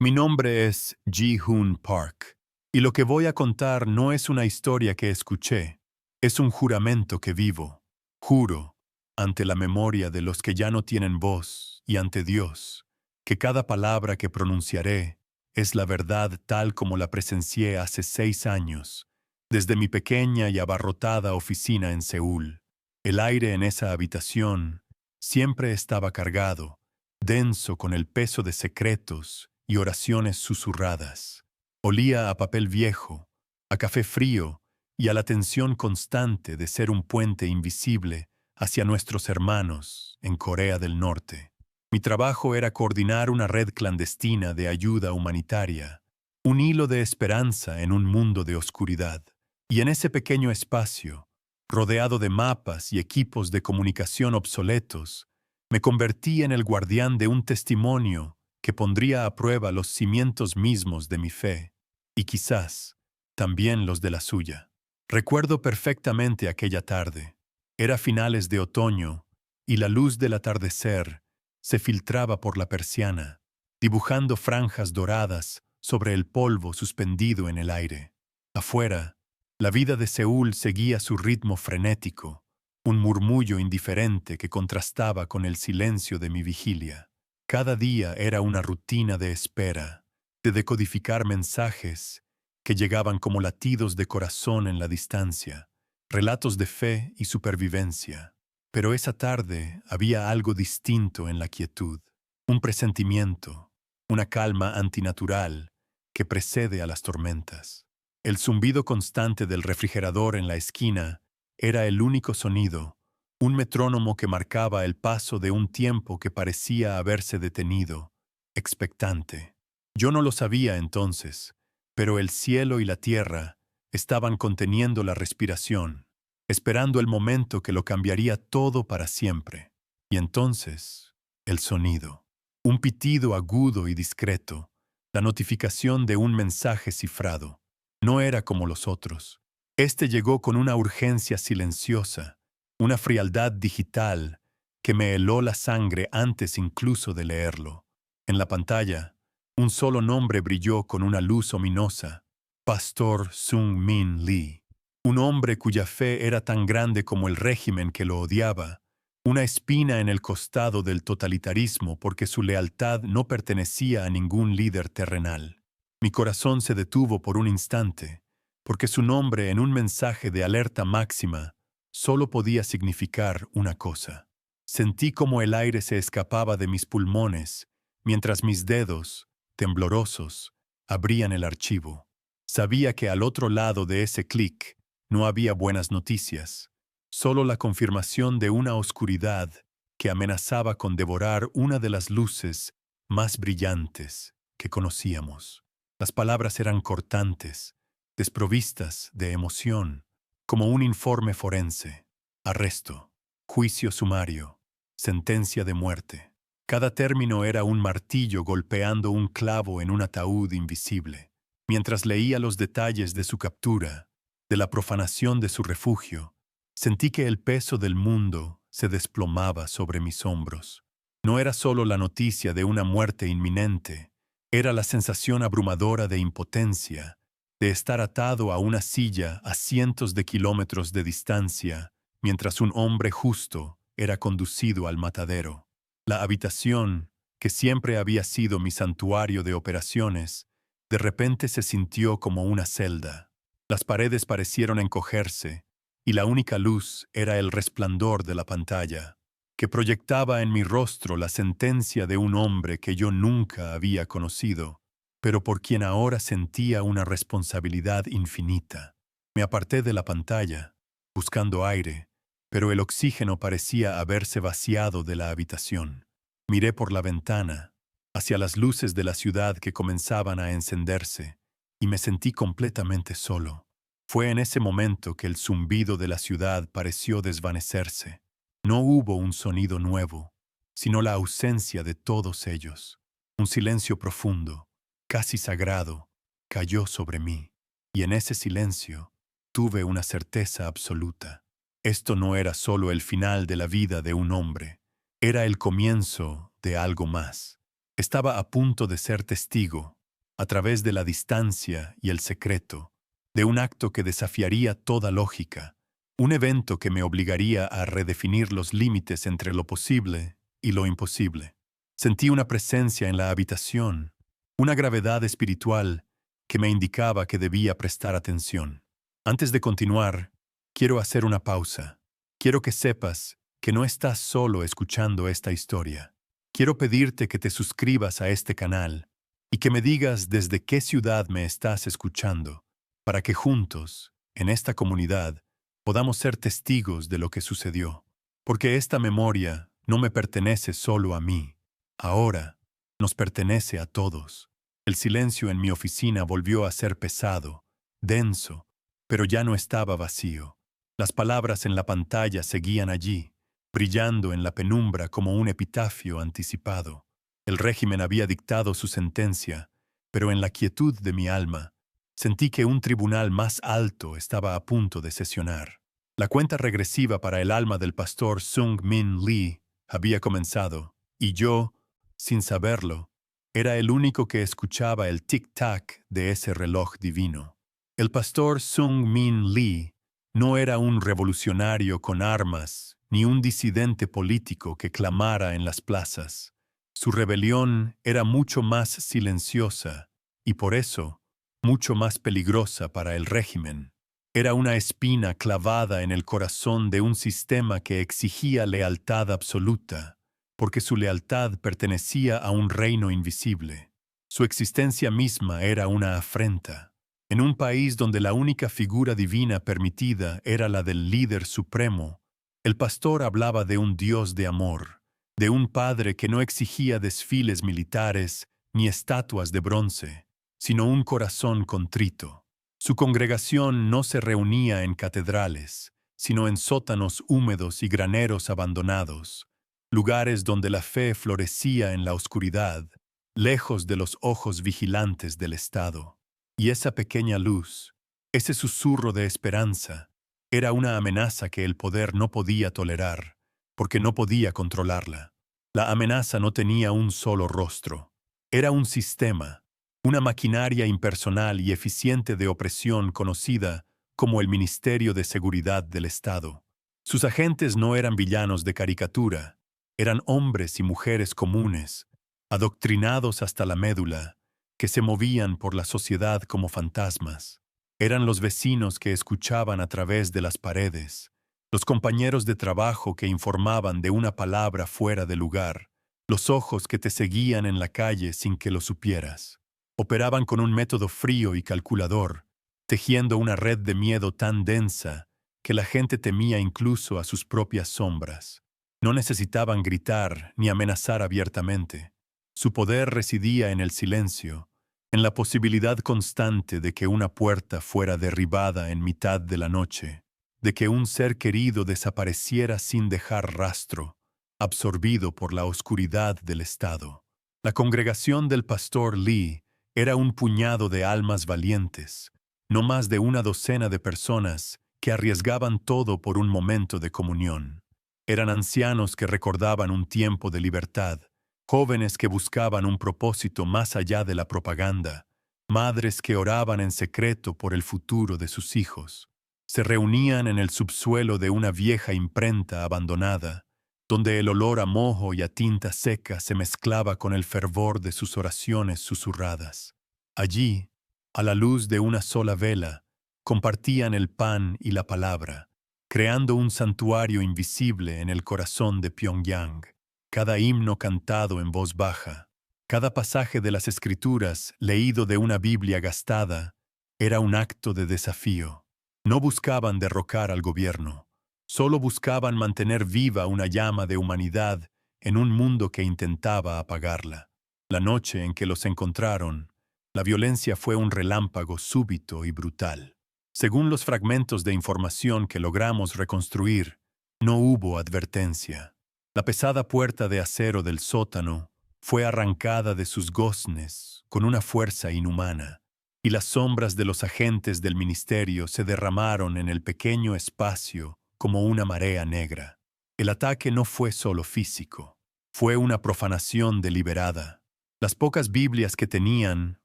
Mi nombre es Ji-Hoon Park, y lo que voy a contar no es una historia que escuché, es un juramento que vivo. Juro, ante la memoria de los que ya no tienen voz y ante Dios, que cada palabra que pronunciaré es la verdad tal como la presencié hace 6 años, desde mi pequeña y abarrotada oficina en Seúl. El aire en esa habitación siempre estaba cargado, denso con el peso de secretos y oraciones susurradas. Olía a papel viejo, a café frío y a la tensión constante de ser un puente invisible hacia nuestros hermanos en Corea del Norte. Mi trabajo era coordinar una red clandestina de ayuda humanitaria, un hilo de esperanza en un mundo de oscuridad. Y en ese pequeño espacio, rodeado de mapas y equipos de comunicación obsoletos, me convertí en el guardián de un testimonio que pondría a prueba los cimientos mismos de mi fe, y quizás también los de la suya. Recuerdo perfectamente aquella tarde. Era finales de otoño, y la luz del atardecer se filtraba por la persiana, dibujando franjas doradas sobre el polvo suspendido en el aire. Afuera, la vida de Seúl seguía su ritmo frenético, un murmullo indiferente que contrastaba con el silencio de mi vigilia. Cada día era una rutina de espera, de decodificar mensajes que llegaban como latidos de corazón en la distancia, relatos de fe y supervivencia. Pero esa tarde había algo distinto en la quietud, un presentimiento, una calma antinatural que precede a las tormentas. El zumbido constante del refrigerador en la esquina era el único sonido, un metrónomo que marcaba el paso de un tiempo que parecía haberse detenido, expectante. Yo no lo sabía entonces, pero el cielo y la tierra estaban conteniendo la respiración, esperando el momento que lo cambiaría todo para siempre. Y entonces, el sonido. Un pitido agudo y discreto, la notificación de un mensaje cifrado. No era como los otros. Este llegó con una urgencia silenciosa, una frialdad digital que me heló la sangre antes incluso de leerlo. En la pantalla, un solo nombre brilló con una luz ominosa: Pastor Sung-Min Lee. Un hombre cuya fe era tan grande como el régimen que lo odiaba, una espina en el costado del totalitarismo porque su lealtad no pertenecía a ningún líder terrenal. Mi corazón se detuvo por un instante, porque su nombre en un mensaje de alerta máxima solo podía significar una cosa. Sentí como el aire se escapaba de mis pulmones, mientras mis dedos, temblorosos, abrían el archivo. Sabía que al otro lado de ese clic no había buenas noticias, solo la confirmación de una oscuridad que amenazaba con devorar una de las luces más brillantes que conocíamos. Las palabras eran cortantes, desprovistas de emoción, como un informe forense: arresto, juicio sumario, sentencia de muerte. Cada término era un martillo golpeando un clavo en un ataúd invisible. Mientras leía los detalles de su captura, de la profanación de su refugio, sentí que el peso del mundo se desplomaba sobre mis hombros. No era solo la noticia de una muerte inminente, era la sensación abrumadora de impotencia, de estar atado a una silla a cientos de kilómetros de distancia, mientras un hombre justo era conducido al matadero. La habitación, que siempre había sido mi santuario de operaciones, de repente se sintió como una celda. Las paredes parecieron encogerse, y la única luz era el resplandor de la pantalla, que proyectaba en mi rostro la sentencia de un hombre que yo nunca había conocido, pero por quien ahora sentía una responsabilidad infinita. Me aparté de la pantalla, buscando aire, pero el oxígeno parecía haberse vaciado de la habitación. Miré por la ventana, hacia las luces de la ciudad que comenzaban a encenderse, y me sentí completamente solo. Fue en ese momento que el zumbido de la ciudad pareció desvanecerse. No hubo un sonido nuevo, sino la ausencia de todos ellos. Un silencio profundo, casi sagrado, cayó sobre mí, y en ese silencio tuve una certeza absoluta. Esto no era solo el final de la vida de un hombre, era el comienzo de algo más. Estaba a punto de ser testigo, a través de la distancia y el secreto, de un acto que desafiaría toda lógica, un evento que me obligaría a redefinir los límites entre lo posible y lo imposible. Sentí una presencia en la habitación, una gravedad espiritual que me indicaba que debía prestar atención. Antes de continuar, quiero hacer una pausa. Quiero que sepas que no estás solo escuchando esta historia. Quiero pedirte que te suscribas a este canal y que me digas desde qué ciudad me estás escuchando, para que juntos, en esta comunidad, podamos ser testigos de lo que sucedió. Porque esta memoria no me pertenece solo a mí. Ahora nos pertenece a todos. El silencio en mi oficina volvió a ser pesado, denso, pero ya no estaba vacío. Las palabras en la pantalla seguían allí, brillando en la penumbra como un epitafio anticipado. El régimen había dictado su sentencia, pero en la quietud de mi alma, sentí que un tribunal más alto estaba a punto de sesionar. La cuenta regresiva para el alma del pastor Sung Min Lee había comenzado, y yo, sin saberlo, era el único que escuchaba el tic-tac de ese reloj divino. El pastor Sung Min Lee no era un revolucionario con armas, ni un disidente político que clamara en las plazas. Su rebelión era mucho más silenciosa y por eso mucho más peligrosa para el régimen. Era una espina clavada en el corazón de un sistema que exigía lealtad absoluta, porque su lealtad pertenecía a un reino invisible. Su existencia misma era una afrenta. En un país donde la única figura divina permitida era la del líder supremo, el pastor hablaba de un Dios de amor, de un padre que no exigía desfiles militares ni estatuas de bronce, sino un corazón contrito. Su congregación no se reunía en catedrales, sino en sótanos húmedos y graneros abandonados, lugares donde la fe florecía en la oscuridad, lejos de los ojos vigilantes del Estado. Y esa pequeña luz, ese susurro de esperanza, era una amenaza que el poder no podía tolerar, porque no podía controlarla. La amenaza no tenía un solo rostro. Era un sistema, una maquinaria impersonal y eficiente de opresión conocida como el Ministerio de Seguridad del Estado. Sus agentes no eran villanos de caricatura, eran hombres y mujeres comunes, adoctrinados hasta la médula, que se movían por la sociedad como fantasmas. Eran los vecinos que escuchaban a través de las paredes, los compañeros de trabajo que informaban de una palabra fuera de lugar, los ojos que te seguían en la calle sin que lo supieras. Operaban con un método frío y calculador, tejiendo una red de miedo tan densa que la gente temía incluso a sus propias sombras. No necesitaban gritar ni amenazar abiertamente. Su poder residía en el silencio, en la posibilidad constante de que una puerta fuera derribada en mitad de la noche, de que un ser querido desapareciera sin dejar rastro, absorbido por la oscuridad del Estado. La congregación del pastor Lee era un puñado de almas valientes, no más de una docena de personas que arriesgaban todo por un momento de comunión. Eran ancianos que recordaban un tiempo de libertad, jóvenes que buscaban un propósito más allá de la propaganda, madres que oraban en secreto por el futuro de sus hijos. Se reunían en el subsuelo de una vieja imprenta abandonada, donde el olor a moho y a tinta seca se mezclaba con el fervor de sus oraciones susurradas. Allí, a la luz de una sola vela, compartían el pan y la palabra, creando un santuario invisible en el corazón de Pyongyang. Cada himno cantado en voz baja, cada pasaje de las Escrituras leído de una Biblia gastada, era un acto de desafío. No buscaban derrocar al gobierno, solo buscaban mantener viva una llama de humanidad en un mundo que intentaba apagarla. La noche en que los encontraron, la violencia fue un relámpago súbito y brutal. Según los fragmentos de información que logramos reconstruir, no hubo advertencia. La pesada puerta de acero del sótano fue arrancada de sus goznes con una fuerza inhumana, y las sombras de los agentes del ministerio se derramaron en el pequeño espacio como una marea negra. El ataque no fue solo físico, fue una profanación deliberada. Las pocas Biblias que tenían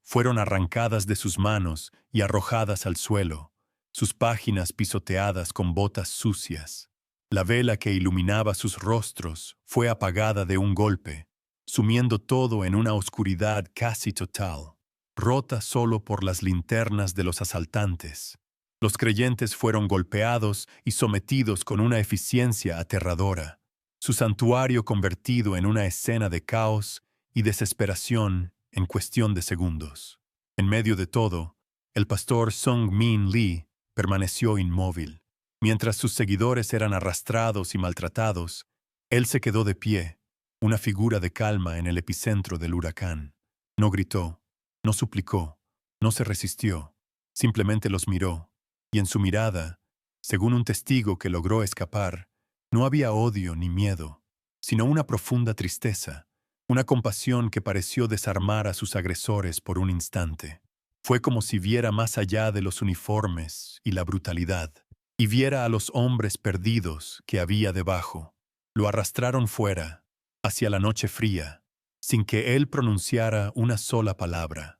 fueron arrancadas de sus manos y arrojadas al suelo, sus páginas pisoteadas con botas sucias. La vela que iluminaba sus rostros fue apagada de un golpe, sumiendo todo en una oscuridad casi total, rota solo por las linternas de los asaltantes. Los creyentes fueron golpeados y sometidos con una eficiencia aterradora, su santuario convertido en una escena de caos y desesperación en cuestión de segundos. En medio de todo, el pastor Sung Min Lee permaneció inmóvil. Mientras sus seguidores eran arrastrados y maltratados, él se quedó de pie, una figura de calma en el epicentro del huracán. No gritó, no suplicó, no se resistió, simplemente los miró, y en su mirada, según un testigo que logró escapar, no había odio ni miedo, sino una profunda tristeza, una compasión que pareció desarmar a sus agresores por un instante. Fue como si viera más allá de los uniformes y la brutalidad, y viera a los hombres perdidos que había debajo. Lo arrastraron fuera, hacia la noche fría, sin que él pronunciara una sola palabra.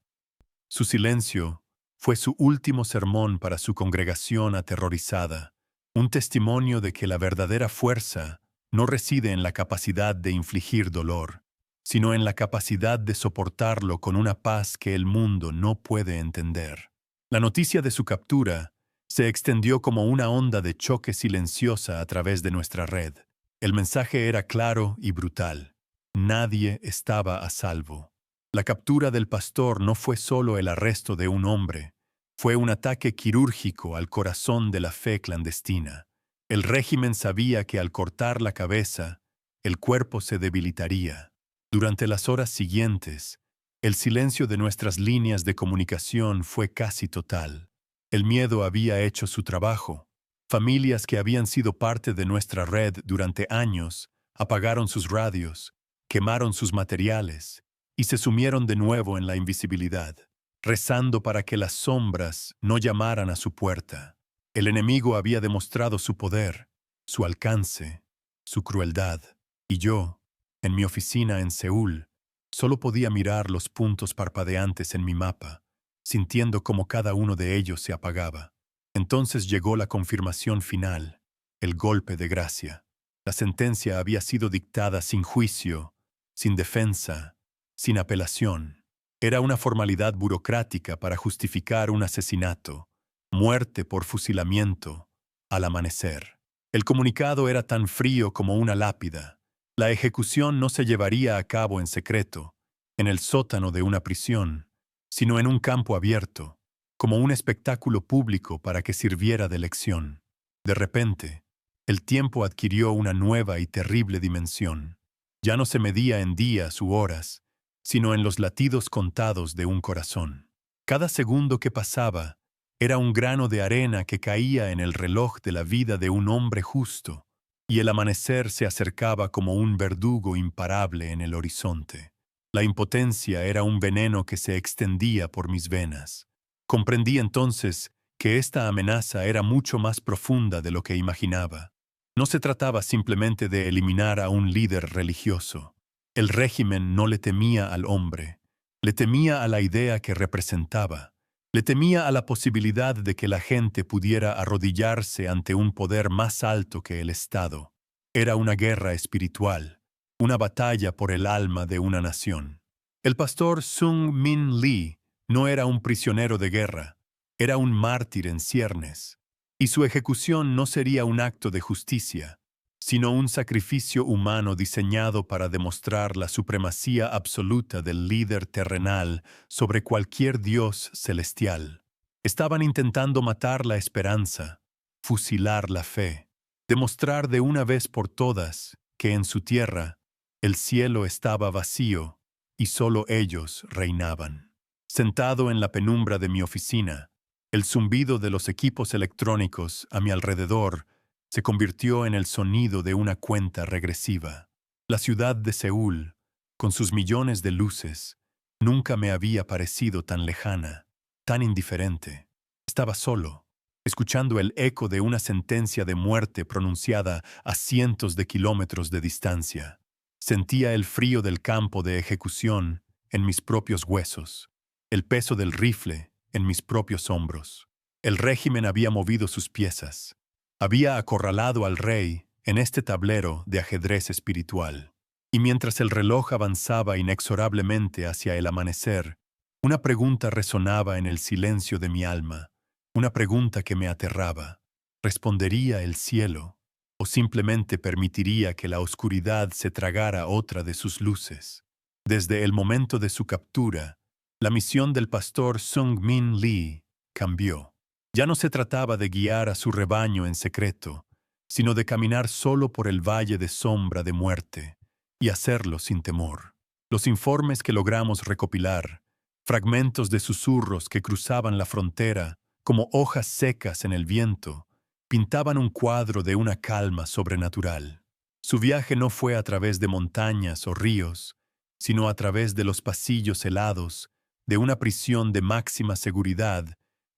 Su silencio fue su último sermón para su congregación aterrorizada, un testimonio de que la verdadera fuerza no reside en la capacidad de infligir dolor, sino en la capacidad de soportarlo con una paz que el mundo no puede entender. La noticia de su captura se extendió como una onda de choque silenciosa a través de nuestra red. El mensaje era claro y brutal. Nadie estaba a salvo. La captura del pastor no fue solo el arresto de un hombre, fue un ataque quirúrgico al corazón de la fe clandestina. El régimen sabía que al cortar la cabeza, el cuerpo se debilitaría. Durante las horas siguientes, el silencio de nuestras líneas de comunicación fue casi total. El miedo había hecho su trabajo. Familias que habían sido parte de nuestra red durante años apagaron sus radios, quemaron sus materiales y se sumieron de nuevo en la invisibilidad, rezando para que las sombras no llamaran a su puerta. El enemigo había demostrado su poder, su alcance, su crueldad, y yo, en mi oficina en Seúl, solo podía mirar los puntos parpadeantes en mi mapa, sintiendo cómo cada uno de ellos se apagaba. Entonces llegó la confirmación final, el golpe de gracia. La sentencia había sido dictada sin juicio, sin defensa, sin apelación. Era una formalidad burocrática para justificar un asesinato, muerte por fusilamiento, al amanecer. El comunicado era tan frío como una lápida. La ejecución no se llevaría a cabo en secreto, en el sótano de una prisión, sino en un campo abierto, como un espectáculo público para que sirviera de lección. De repente, el tiempo adquirió una nueva y terrible dimensión. Ya no se medía en días u horas, sino en los latidos contados de un corazón. Cada segundo que pasaba era un grano de arena que caía en el reloj de la vida de un hombre justo, y el amanecer se acercaba como un verdugo imparable en el horizonte. La impotencia era un veneno que se extendía por mis venas. Comprendí entonces que esta amenaza era mucho más profunda de lo que imaginaba. No se trataba simplemente de eliminar a un líder religioso. El régimen no le temía al hombre, le temía a la idea que representaba, le temía a la posibilidad de que la gente pudiera arrodillarse ante un poder más alto que el Estado. Era una guerra espiritual, una batalla por el alma de una nación. El pastor Sung Min Lee no era un prisionero de guerra, era un mártir en ciernes, y su ejecución no sería un acto de justicia, sino un sacrificio humano diseñado para demostrar la supremacía absoluta del líder terrenal sobre cualquier dios celestial. Estaban intentando matar la esperanza, fusilar la fe, demostrar de una vez por todas que en su tierra el cielo estaba vacío y solo ellos reinaban. Sentado en la penumbra de mi oficina, el zumbido de los equipos electrónicos a mi alrededor se convirtió en el sonido de una cuenta regresiva. La ciudad de Seúl, con sus millones de luces, nunca me había parecido tan lejana, tan indiferente. Estaba solo, escuchando el eco de una sentencia de muerte pronunciada a cientos de kilómetros de distancia. Sentía el frío del campo de ejecución en mis propios huesos, el peso del rifle en mis propios hombros. El régimen había movido sus piezas. Había acorralado al rey en este tablero de ajedrez espiritual. Y mientras el reloj avanzaba inexorablemente hacia el amanecer, una pregunta resonaba en el silencio de mi alma, una pregunta que me aterraba. ¿Respondería el cielo o simplemente permitiría que la oscuridad se tragara otra de sus luces? Desde el momento de su captura, la misión del pastor Sung Min Lee cambió. Ya no se trataba de guiar a su rebaño en secreto, sino de caminar solo por el valle de sombra de muerte y hacerlo sin temor. Los informes que logramos recopilar, fragmentos de susurros que cruzaban la frontera como hojas secas en el viento, pintaban un cuadro de una calma sobrenatural. Su viaje no fue a través de montañas o ríos, sino a través de los pasillos helados de una prisión de máxima seguridad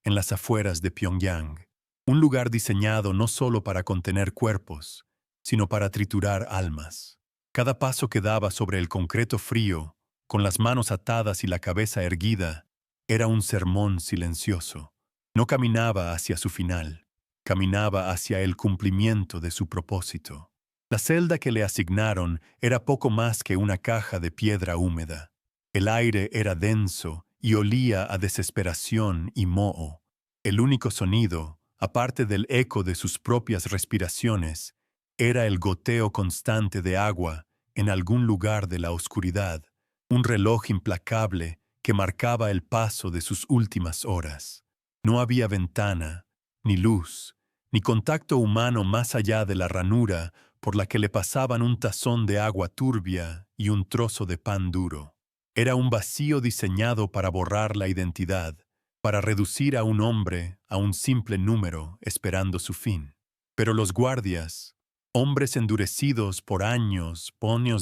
en las afueras de Pyongyang, un lugar diseñado no solo para contener cuerpos, sino para triturar almas. Cada paso que daba sobre el concreto frío, con las manos atadas y la cabeza erguida, era un sermón silencioso. No caminaba hacia su final, caminaba hacia el cumplimiento de su propósito. La celda que le asignaron era poco más que una caja de piedra húmeda. El aire era denso y olía a desesperación y moho. El único sonido, aparte del eco de sus propias respiraciones, era el goteo constante de agua en algún lugar de la oscuridad, un reloj implacable que marcaba el paso de sus últimas horas. No había ventana, ni luz, ni contacto humano más allá de la ranura por la que le pasaban un tazón de agua turbia y un trozo de pan duro. Era un vacío diseñado para borrar la identidad, para reducir a un hombre a un simple número esperando su fin. Pero los guardias, hombres endurecidos por años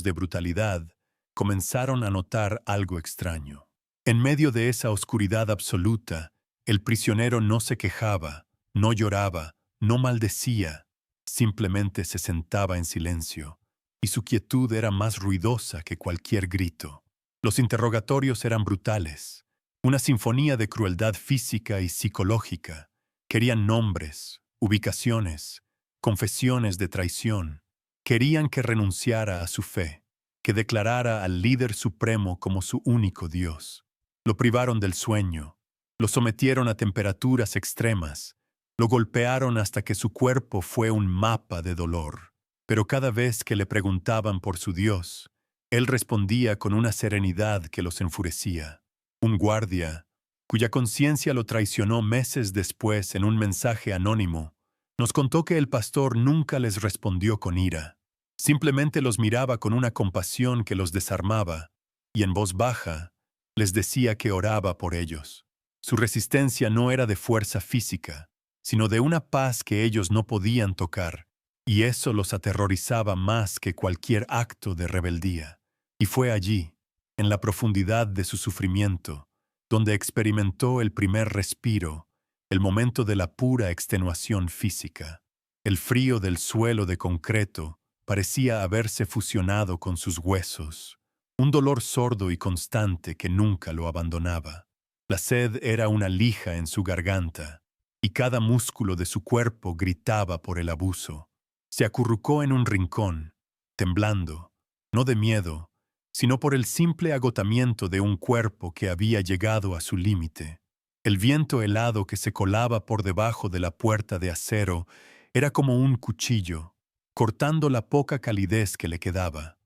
de brutalidad, comenzaron a notar algo extraño. En medio de esa oscuridad absoluta, el prisionero no se quejaba, no lloraba, no maldecía, simplemente se sentaba en silencio, y su quietud era más ruidosa que cualquier grito. Los interrogatorios eran brutales, una sinfonía de crueldad física y psicológica. Querían nombres, ubicaciones, confesiones de traición. Querían que renunciara a su fe, que declarara al líder supremo como su único Dios. Lo privaron del sueño, lo sometieron a temperaturas extremas, lo golpearon hasta que su cuerpo fue un mapa de dolor. Pero cada vez que le preguntaban por su Dios, él respondía con una serenidad que los enfurecía. Un guardia, cuya conciencia lo traicionó meses después en un mensaje anónimo, nos contó que el pastor nunca les respondió con ira. Simplemente los miraba con una compasión que los desarmaba, y en voz baja les decía que oraba por ellos. Su resistencia no era de fuerza física, sino de una paz que ellos no podían tocar, y eso los aterrorizaba más que cualquier acto de rebeldía. Y fue allí, en la profundidad de su sufrimiento, donde experimentó el primer respiro, el momento de la pura extenuación física. El frío del suelo de concreto parecía haberse fusionado con sus huesos, un dolor sordo y constante que nunca lo abandonaba. La sed era una lija en su garganta, y cada músculo de su cuerpo gritaba por el abuso. Se acurrucó en un rincón, temblando, no de miedo, sino por el simple agotamiento de un cuerpo que había llegado a su límite. El viento helado que se colaba por debajo de la puerta de acero era como un cuchillo, cortando la poca calidez que le quedaba.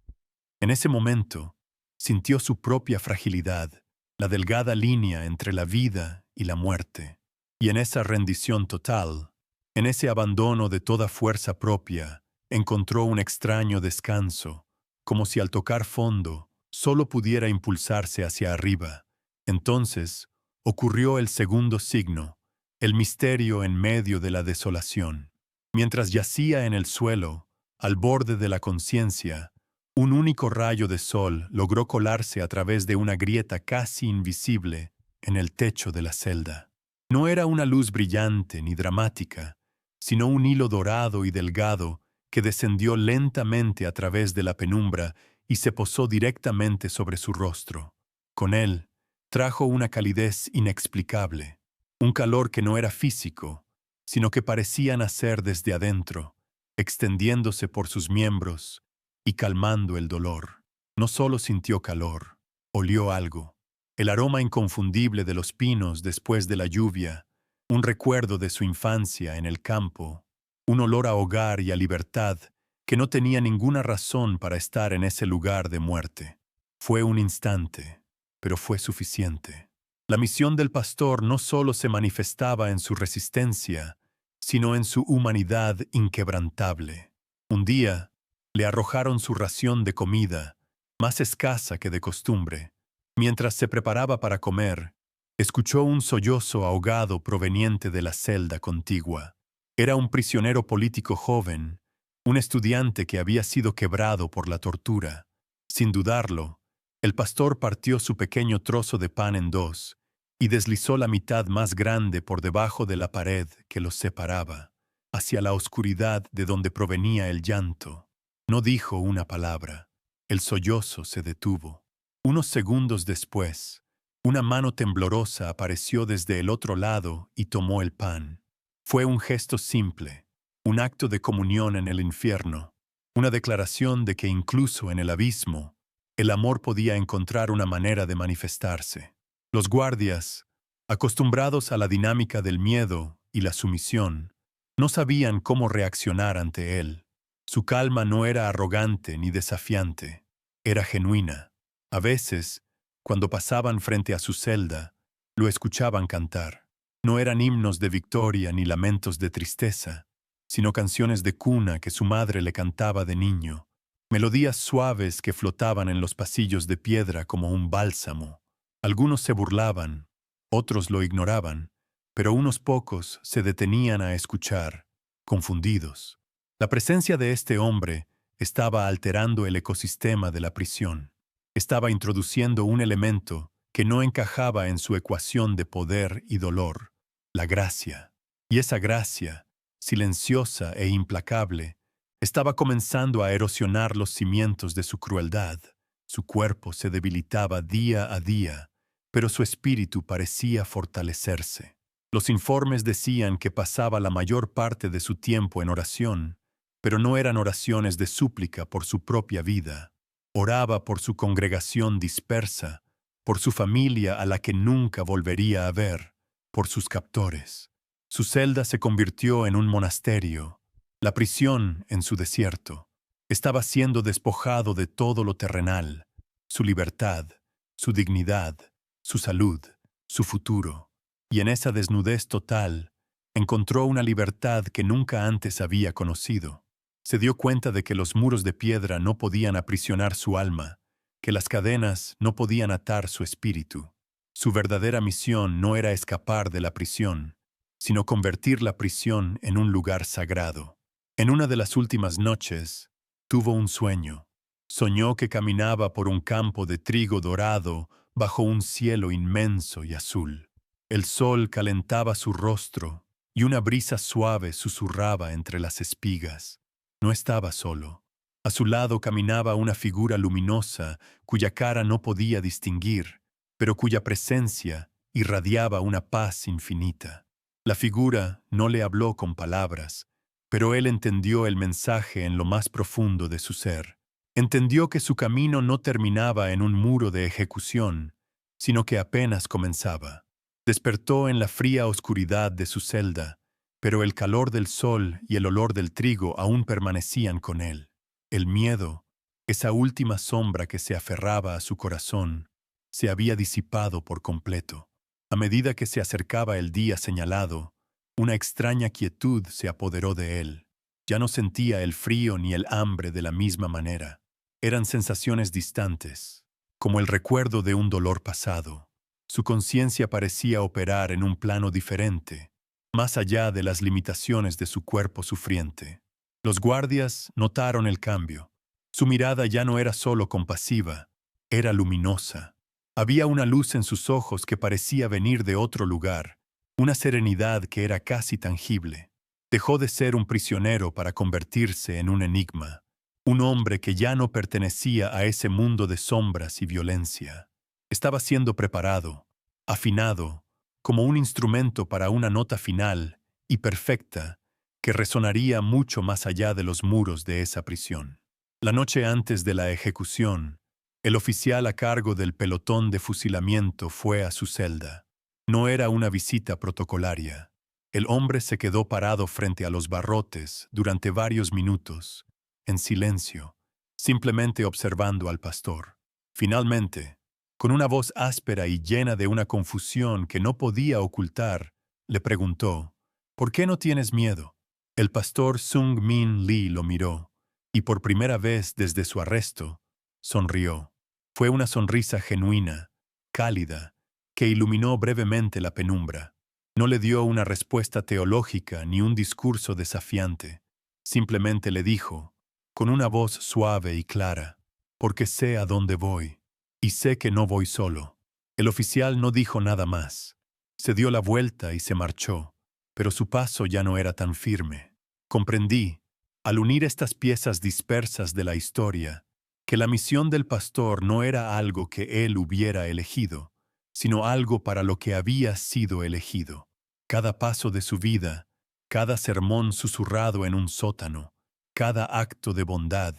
En ese momento, sintió su propia fragilidad, la delgada línea entre la vida y la muerte. Y en esa rendición total, en ese abandono de toda fuerza propia, encontró un extraño descanso, como si al tocar fondo solo pudiera impulsarse hacia arriba. Entonces ocurrió el segundo signo, el misterio en medio de la desolación. Mientras yacía en el suelo, al borde de la conciencia, un único rayo de sol logró colarse a través de una grieta casi invisible en el techo de la celda. No era una luz brillante ni dramática, sino un hilo dorado y delgado que descendió lentamente a través de la penumbra y se posó directamente sobre su rostro. Con él, trajo una calidez inexplicable, un calor que no era físico, sino que parecía nacer desde adentro, extendiéndose por sus miembros y calmando el dolor. No solo sintió calor, olió algo, el aroma inconfundible de los pinos después de la lluvia, un recuerdo de su infancia en el campo, un olor a hogar y a libertad que no tenía ninguna razón para estar en ese lugar de muerte. Fue un instante, pero fue suficiente. La misión del pastor no solo se manifestaba en su resistencia, sino en su humanidad inquebrantable. Un día, le arrojaron su ración de comida, más escasa que de costumbre. Mientras se preparaba para comer, escuchó un sollozo ahogado proveniente de la celda contigua. Era un prisionero político joven, un estudiante que había sido quebrado por la tortura. Sin dudarlo, el pastor partió su pequeño trozo de pan en dos y deslizó la mitad más grande por debajo de la pared que los separaba, hacia la oscuridad de donde provenía el llanto. No dijo una palabra. El sollozo se detuvo. Unos segundos después, una mano temblorosa apareció desde el otro lado y tomó el pan. Fue un gesto simple, un acto de comunión en el infierno, una declaración de que incluso en el abismo, el amor podía encontrar una manera de manifestarse. Los guardias, acostumbrados a la dinámica del miedo y la sumisión, no sabían cómo reaccionar ante él. Su calma no era arrogante ni desafiante, era genuina. A veces, cuando pasaban frente a su celda, lo escuchaban cantar. No eran himnos de victoria ni lamentos de tristeza, sino canciones de cuna que su madre le cantaba de niño, melodías suaves que flotaban en los pasillos de piedra como un bálsamo. Algunos se burlaban, otros lo ignoraban, pero unos pocos se detenían a escuchar, confundidos. La presencia de este hombre estaba alterando el ecosistema de la prisión. Estaba introduciendo un elemento que no encajaba en su ecuación de poder y dolor, la gracia. Y esa gracia, silenciosa e implacable, estaba comenzando a erosionar los cimientos de su crueldad. Su cuerpo se debilitaba día a día, pero su espíritu parecía fortalecerse. Los informes decían que pasaba la mayor parte de su tiempo en oración, pero no eran oraciones de súplica por su propia vida. Oraba por su congregación dispersa, por su familia a la que nunca volvería a ver, por sus captores. Su celda se convirtió en un monasterio, la prisión en su desierto. Estaba siendo despojado de todo lo terrenal, su libertad, su dignidad, su salud, su futuro. Y en esa desnudez total, encontró una libertad que nunca antes había conocido. Se dio cuenta de que los muros de piedra no podían aprisionar su alma, que las cadenas no podían atar su espíritu. Su verdadera misión no era escapar de la prisión, sino convertir la prisión en un lugar sagrado. En una de las últimas noches, tuvo un sueño. Soñó que caminaba por un campo de trigo dorado bajo un cielo inmenso y azul. El sol calentaba su rostro y una brisa suave susurraba entre las espigas. No estaba solo. A su lado caminaba una figura luminosa cuya cara no podía distinguir, pero cuya presencia irradiaba una paz infinita. La figura no le habló con palabras, pero él entendió el mensaje en lo más profundo de su ser. Entendió que su camino no terminaba en un muro de ejecución, sino que apenas comenzaba. Despertó en la fría oscuridad de su celda, pero el calor del sol y el olor del trigo aún permanecían con él. El miedo, esa última sombra que se aferraba a su corazón, se había disipado por completo. A medida que se acercaba el día señalado, una extraña quietud se apoderó de él. Ya no sentía el frío ni el hambre de la misma manera. Eran sensaciones distantes, como el recuerdo de un dolor pasado. Su conciencia parecía operar en un plano diferente, más allá de las limitaciones de su cuerpo sufriente. Los guardias notaron el cambio. Su mirada ya no era solo compasiva, era luminosa. Había una luz en sus ojos que parecía venir de otro lugar, una serenidad que era casi tangible. Dejó de ser un prisionero para convertirse en un enigma, un hombre que ya no pertenecía a ese mundo de sombras y violencia. Estaba siendo preparado, afinado, como un instrumento para una nota final y perfecta que resonaría mucho más allá de los muros de esa prisión. La noche antes de la ejecución, el oficial a cargo del pelotón de fusilamiento fue a su celda. No era una visita protocolaria. El hombre se quedó parado frente a los barrotes durante varios minutos, en silencio, simplemente observando al pastor. Finalmente, con una voz áspera y llena de una confusión que no podía ocultar, le preguntó, ¿por qué no tienes miedo? El pastor Sung Min Lee lo miró, y por primera vez desde su arresto, sonrió. Fue una sonrisa genuina, cálida, que iluminó brevemente la penumbra. No le dio una respuesta teológica ni un discurso desafiante. Simplemente le dijo, con una voz suave y clara, porque sé a dónde voy, y sé que no voy solo. El oficial no dijo nada más. Se dio la vuelta y se marchó, pero su paso ya no era tan firme. Comprendí, al unir estas piezas dispersas de la historia, que la misión del pastor no era algo que él hubiera elegido, sino algo para lo que había sido elegido. Cada paso de su vida, cada sermón susurrado en un sótano, cada acto de bondad,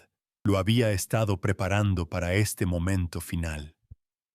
lo había estado preparando para este momento final.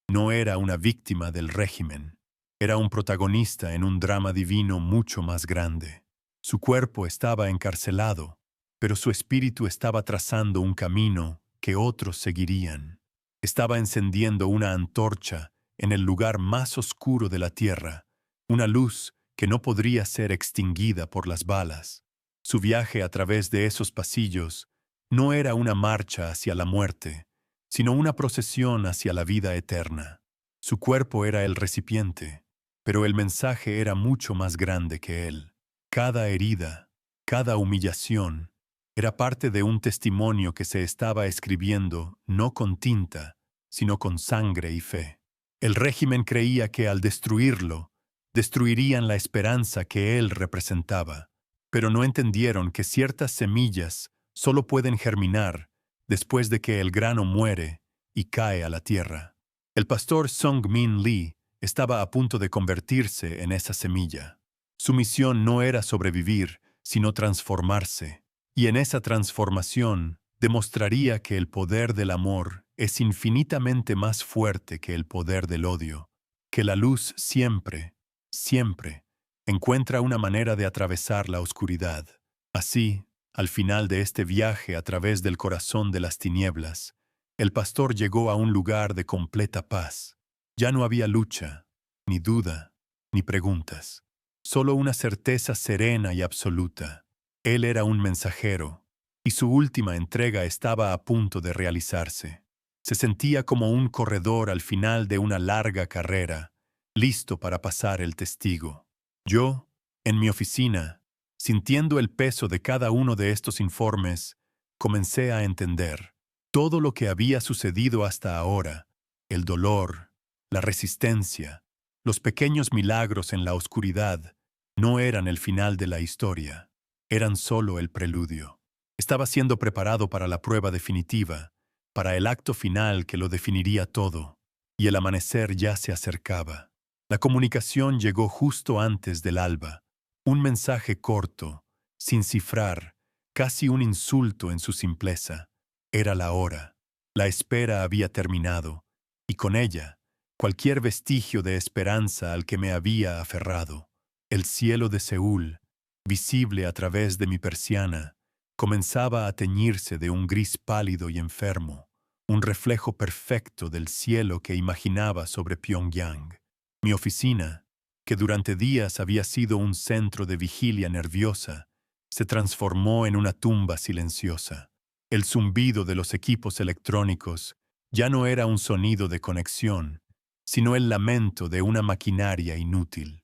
No era una víctima del régimen, era un protagonista en un drama divino mucho más grande. Su cuerpo estaba encarcelado, pero su espíritu estaba trazando un camino que otros seguirían. Estaba encendiendo una antorcha en el lugar más oscuro de la tierra, una luz que no podría ser extinguida por las balas. Su viaje a través de esos pasillos no era una marcha hacia la muerte, sino una procesión hacia la vida eterna. Su cuerpo era el recipiente, pero el mensaje era mucho más grande que él. Cada herida, cada humillación, era parte de un testimonio que se estaba escribiendo no con tinta, sino con sangre y fe. El régimen creía que al destruirlo, destruirían la esperanza que él representaba, pero no entendieron que ciertas semillas solo pueden germinar después de que el grano muere y cae a la tierra. El pastor Sung Min Lee estaba a punto de convertirse en esa semilla. Su misión no era sobrevivir, sino transformarse, y en esa transformación demostraría que el poder del amor es infinitamente más fuerte que el poder del odio, que la luz siempre, siempre, encuentra una manera de atravesar la oscuridad. Así, al final de este viaje a través del corazón de las tinieblas, el pastor llegó a un lugar de completa paz. Ya no había lucha, ni duda, ni preguntas. Solo una certeza serena y absoluta. Él era un mensajero, y su última entrega estaba a punto de realizarse. Se sentía como un corredor al final de una larga carrera, listo para pasar el testigo. Yo, en mi oficina, sintiendo el peso de cada uno de estos informes, comencé a entender todo lo que había sucedido hasta ahora, el dolor, la resistencia, los pequeños milagros en la oscuridad, no eran el final de la historia, eran solo el preludio. Estaba siendo preparado para la prueba definitiva, para el acto final que lo definiría todo, y el amanecer ya se acercaba. La comunicación llegó justo antes del alba, un mensaje corto, sin cifrar, casi un insulto en su simpleza. Era la hora, la espera había terminado, y con ella, cualquier vestigio de esperanza al que me había aferrado. El cielo de Seúl, visible a través de mi persiana, comenzaba a teñirse de un gris pálido y enfermo, un reflejo perfecto del cielo que imaginaba sobre Pyongyang. Mi oficina, que durante días había sido un centro de vigilia nerviosa, se transformó en una tumba silenciosa. El zumbido de los equipos electrónicos ya no era un sonido de conexión, sino el lamento de una maquinaria inútil.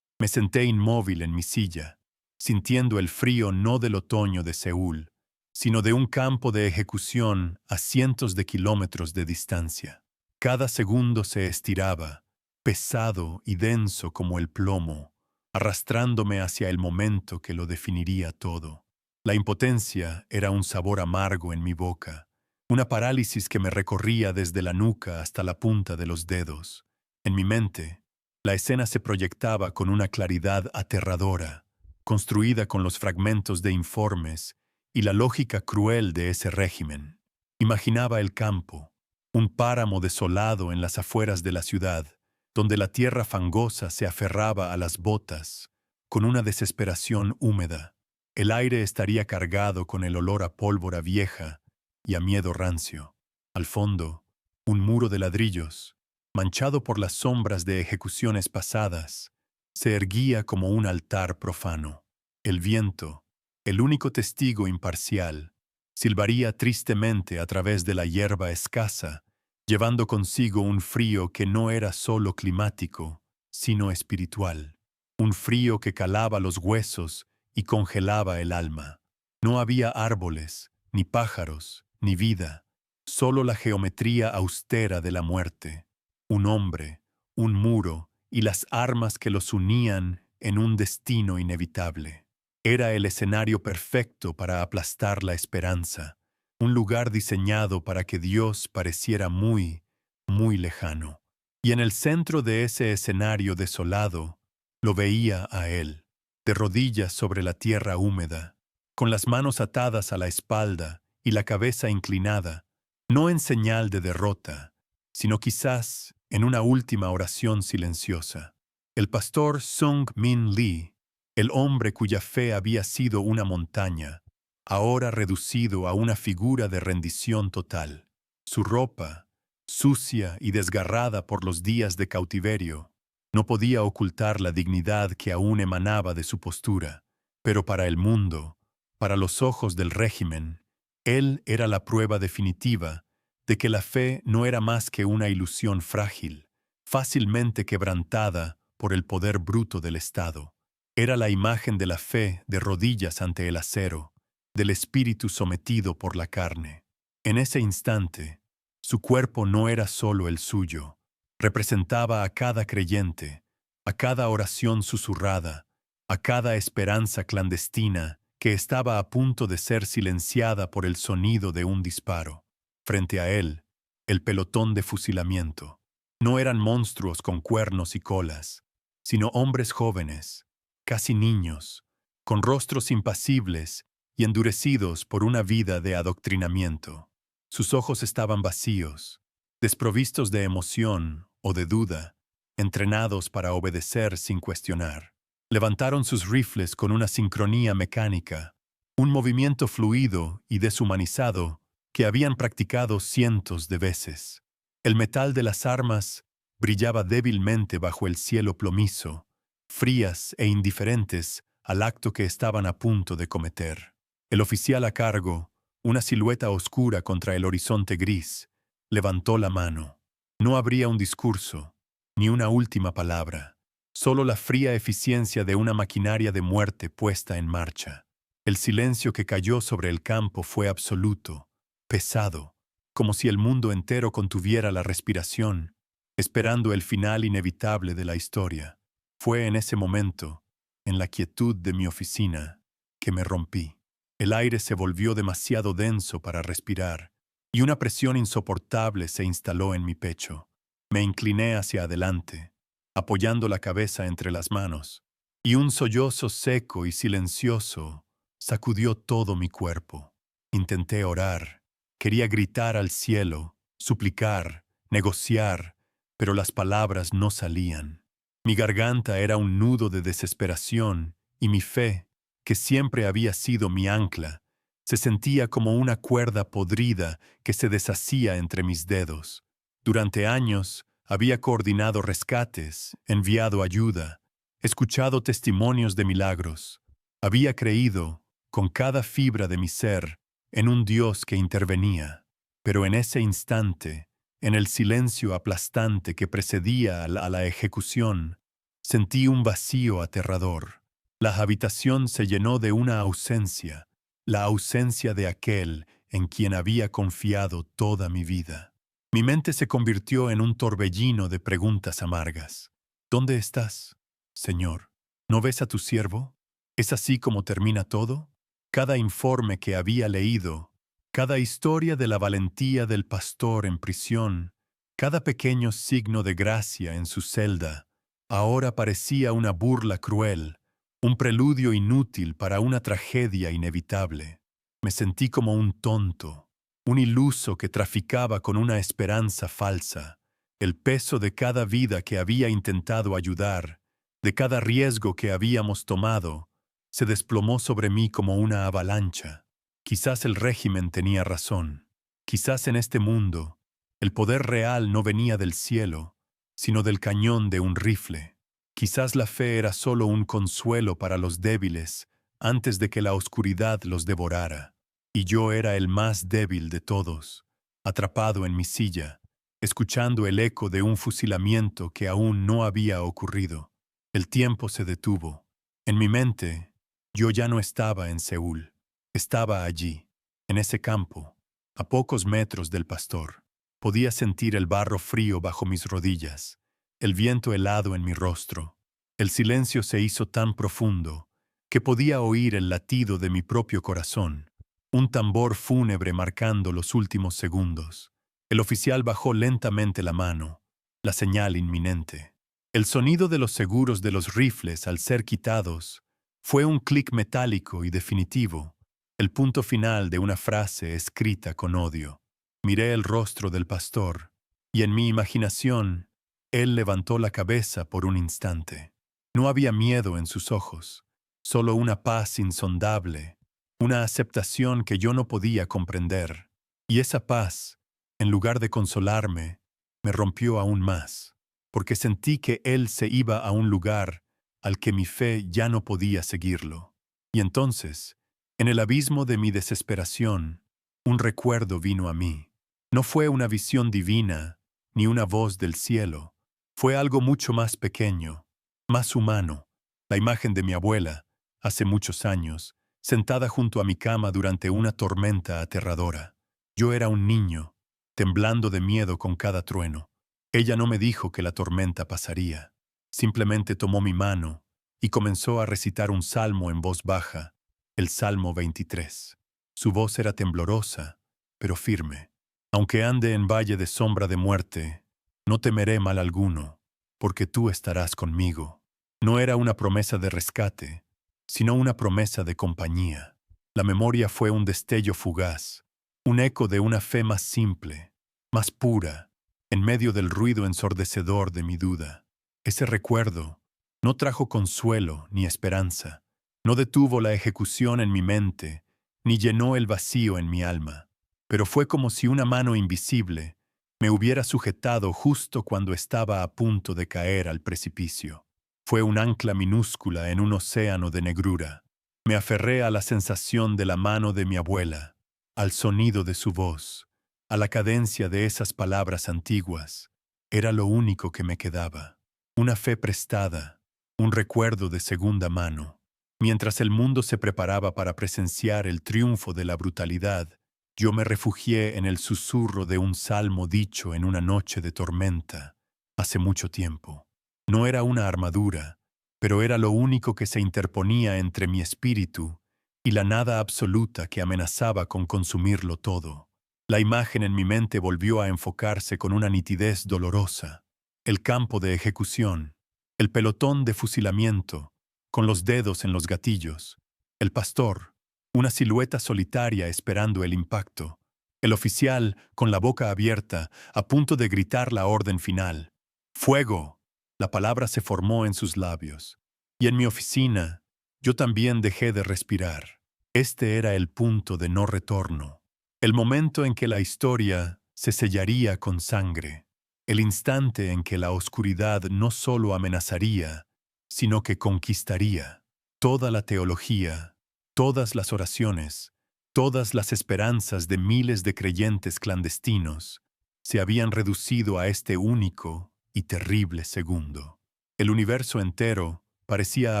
Me senté inmóvil en mi silla, sintiendo el frío no del otoño de Seúl, sino de un campo de ejecución a cientos de kilómetros de distancia. Cada segundo se estiraba, pesado y denso como el plomo, arrastrándome hacia el momento que lo definiría todo. La impotencia era un sabor amargo en mi boca, una parálisis que me recorría desde la nuca hasta la punta de los dedos. En mi mente, la escena se proyectaba con una claridad aterradora, construida con los fragmentos de informes y la lógica cruel de ese régimen. Imaginaba el campo, un páramo desolado en las afueras de la ciudad, donde la tierra fangosa se aferraba a las botas, con una desesperación húmeda. El aire estaría cargado con el olor a pólvora vieja y a miedo rancio. Al fondo, un muro de ladrillos, manchado por las sombras de ejecuciones pasadas, se erguía como un altar profano. El viento, el único testigo imparcial, silbaría tristemente a través de la hierba escasa, llevando consigo un frío que no era solo climático, sino espiritual. Un frío que calaba los huesos y congelaba el alma. No había árboles, ni pájaros, ni vida, solo la geometría austera de la muerte. Un hombre, un muro y las armas que los unían en un destino inevitable. Era el escenario perfecto para aplastar la esperanza, un lugar diseñado para que Dios pareciera muy, muy lejano. Y en el centro de ese escenario desolado, lo veía a él, de rodillas sobre la tierra húmeda, con las manos atadas a la espalda y la cabeza inclinada, no en señal de derrota, sino quizás en una última oración silenciosa. El pastor Sung Min Lee, el hombre cuya fe había sido una montaña, ahora reducido a una figura de rendición total. Su ropa, sucia y desgarrada por los días de cautiverio, no podía ocultar la dignidad que aún emanaba de su postura, pero para el mundo, para los ojos del régimen, él era la prueba definitiva de que la fe no era más que una ilusión frágil, fácilmente quebrantada por el poder bruto del Estado. Era la imagen de la fe de rodillas ante el acero, del espíritu sometido por la carne. En ese instante, su cuerpo no era solo el suyo, representaba a cada creyente, a cada oración susurrada, a cada esperanza clandestina que estaba a punto de ser silenciada por el sonido de un disparo. Frente a él, el pelotón de fusilamiento. No eran monstruos con cuernos y colas, sino hombres jóvenes, casi niños, con rostros impasibles y endurecidos por una vida de adoctrinamiento. Sus ojos estaban vacíos, desprovistos de emoción o de duda, entrenados para obedecer sin cuestionar. Levantaron sus rifles con una sincronía mecánica, un movimiento fluido y deshumanizado que habían practicado cientos de veces. El metal de las armas brillaba débilmente bajo el cielo plomizo, frías e indiferentes al acto que estaban a punto de cometer. El oficial a cargo, una silueta oscura contra el horizonte gris, levantó la mano. No habría un discurso, ni una última palabra, solo la fría eficiencia de una maquinaria de muerte puesta en marcha. El silencio que cayó sobre el campo fue absoluto, pesado, como si el mundo entero contuviera la respiración, esperando el final inevitable de la historia. Fue en ese momento, en la quietud de mi oficina, que me rompí. El aire se volvió demasiado denso para respirar, y una presión insoportable se instaló en mi pecho. Me incliné hacia adelante, apoyando la cabeza entre las manos, y un sollozo seco y silencioso sacudió todo mi cuerpo. Intenté orar, quería gritar al cielo, suplicar, negociar, pero las palabras no salían. Mi garganta era un nudo de desesperación y mi fe, que siempre había sido mi ancla, se sentía como una cuerda podrida que se deshacía entre mis dedos. Durante años había coordinado rescates, enviado ayuda, escuchado testimonios de milagros. Había creído, con cada fibra de mi ser, en un Dios que intervenía. Pero en ese instante, en el silencio aplastante que precedía a la ejecución, sentí un vacío aterrador. La habitación se llenó de una ausencia, la ausencia de aquel en quien había confiado toda mi vida. Mi mente se convirtió en un torbellino de preguntas amargas. ¿Dónde estás, Señor? ¿No ves a tu siervo? ¿Es así como termina todo? Cada informe que había leído, Cada historia de la valentía del pastor en prisión, cada pequeño signo de gracia en su celda, ahora parecía una burla cruel, un preludio inútil para una tragedia inevitable. Me sentí como un tonto, un iluso que traficaba con una esperanza falsa. El peso de cada vida que había intentado ayudar, de cada riesgo que habíamos tomado, se desplomó sobre mí como una avalancha. Quizás el régimen tenía razón. Quizás en este mundo, el poder real no venía del cielo, sino del cañón de un rifle. Quizás la fe era solo un consuelo para los débiles antes de que la oscuridad los devorara. Y yo era el más débil de todos, atrapado en mi silla, escuchando el eco de un fusilamiento que aún no había ocurrido. El tiempo se detuvo. En mi mente, yo ya no estaba en Seúl. Estaba allí, en ese campo, a pocos metros del pastor. Podía sentir el barro frío bajo mis rodillas, el viento helado en mi rostro. El silencio se hizo tan profundo que podía oír el latido de mi propio corazón, un tambor fúnebre marcando los últimos segundos. El oficial bajó lentamente la mano, la señal inminente. El sonido de los seguros de los rifles al ser quitados fue un clic metálico y definitivo, el punto final de una frase escrita con odio. Miré el rostro del pastor, y en mi imaginación, él levantó la cabeza por un instante. No había miedo en sus ojos, solo una paz insondable, una aceptación que yo no podía comprender. Y esa paz, en lugar de consolarme, me rompió aún más, porque sentí que él se iba a un lugar al que mi fe ya no podía seguirlo. Y entonces, en el abismo de mi desesperación, un recuerdo vino a mí. No fue una visión divina, ni una voz del cielo. Fue algo mucho más pequeño, más humano, la imagen de mi abuela, hace muchos años, sentada junto a mi cama durante una tormenta aterradora. Yo era un niño, temblando de miedo con cada trueno. Ella no me dijo que la tormenta pasaría. Simplemente tomó mi mano y comenzó a recitar un salmo en voz baja, el Salmo 23. Su voz era temblorosa, pero firme. Aunque ande en valle de sombra de muerte, no temeré mal alguno, porque tú estarás conmigo. No era una promesa de rescate, sino una promesa de compañía. La memoria fue un destello fugaz, un eco de una fe más simple, más pura, en medio del ruido ensordecedor de mi duda. Ese recuerdo no trajo consuelo ni esperanza, no detuvo la ejecución en mi mente, ni llenó el vacío en mi alma, pero fue como si una mano invisible me hubiera sujetado justo cuando estaba a punto de caer al precipicio. Fue un ancla minúscula en un océano de negrura. Me aferré a la sensación de la mano de mi abuela, al sonido de su voz, a la cadencia de esas palabras antiguas. Era lo único que me quedaba. Una fe prestada, un recuerdo de segunda mano. Mientras el mundo se preparaba para presenciar el triunfo de la brutalidad, yo me refugié en el susurro de un salmo dicho en una noche de tormenta, hace mucho tiempo. No era una armadura, pero era lo único que se interponía entre mi espíritu y la nada absoluta que amenazaba con consumirlo todo. La imagen en mi mente volvió a enfocarse con una nitidez dolorosa. El campo de ejecución, el pelotón de fusilamiento, con los dedos en los gatillos, el pastor, una silueta solitaria esperando el impacto, el oficial con la boca abierta, a punto de gritar la orden final. ¡Fuego! La palabra se formó en sus labios. Y en mi oficina, yo también dejé de respirar. Este era el punto de no retorno, el momento en que la historia se sellaría con sangre, el instante en que la oscuridad no solo amenazaría, sino que conquistaría. Toda la teología, todas las oraciones, todas las esperanzas de miles de creyentes clandestinos se habían reducido a este único y terrible segundo. El universo entero parecía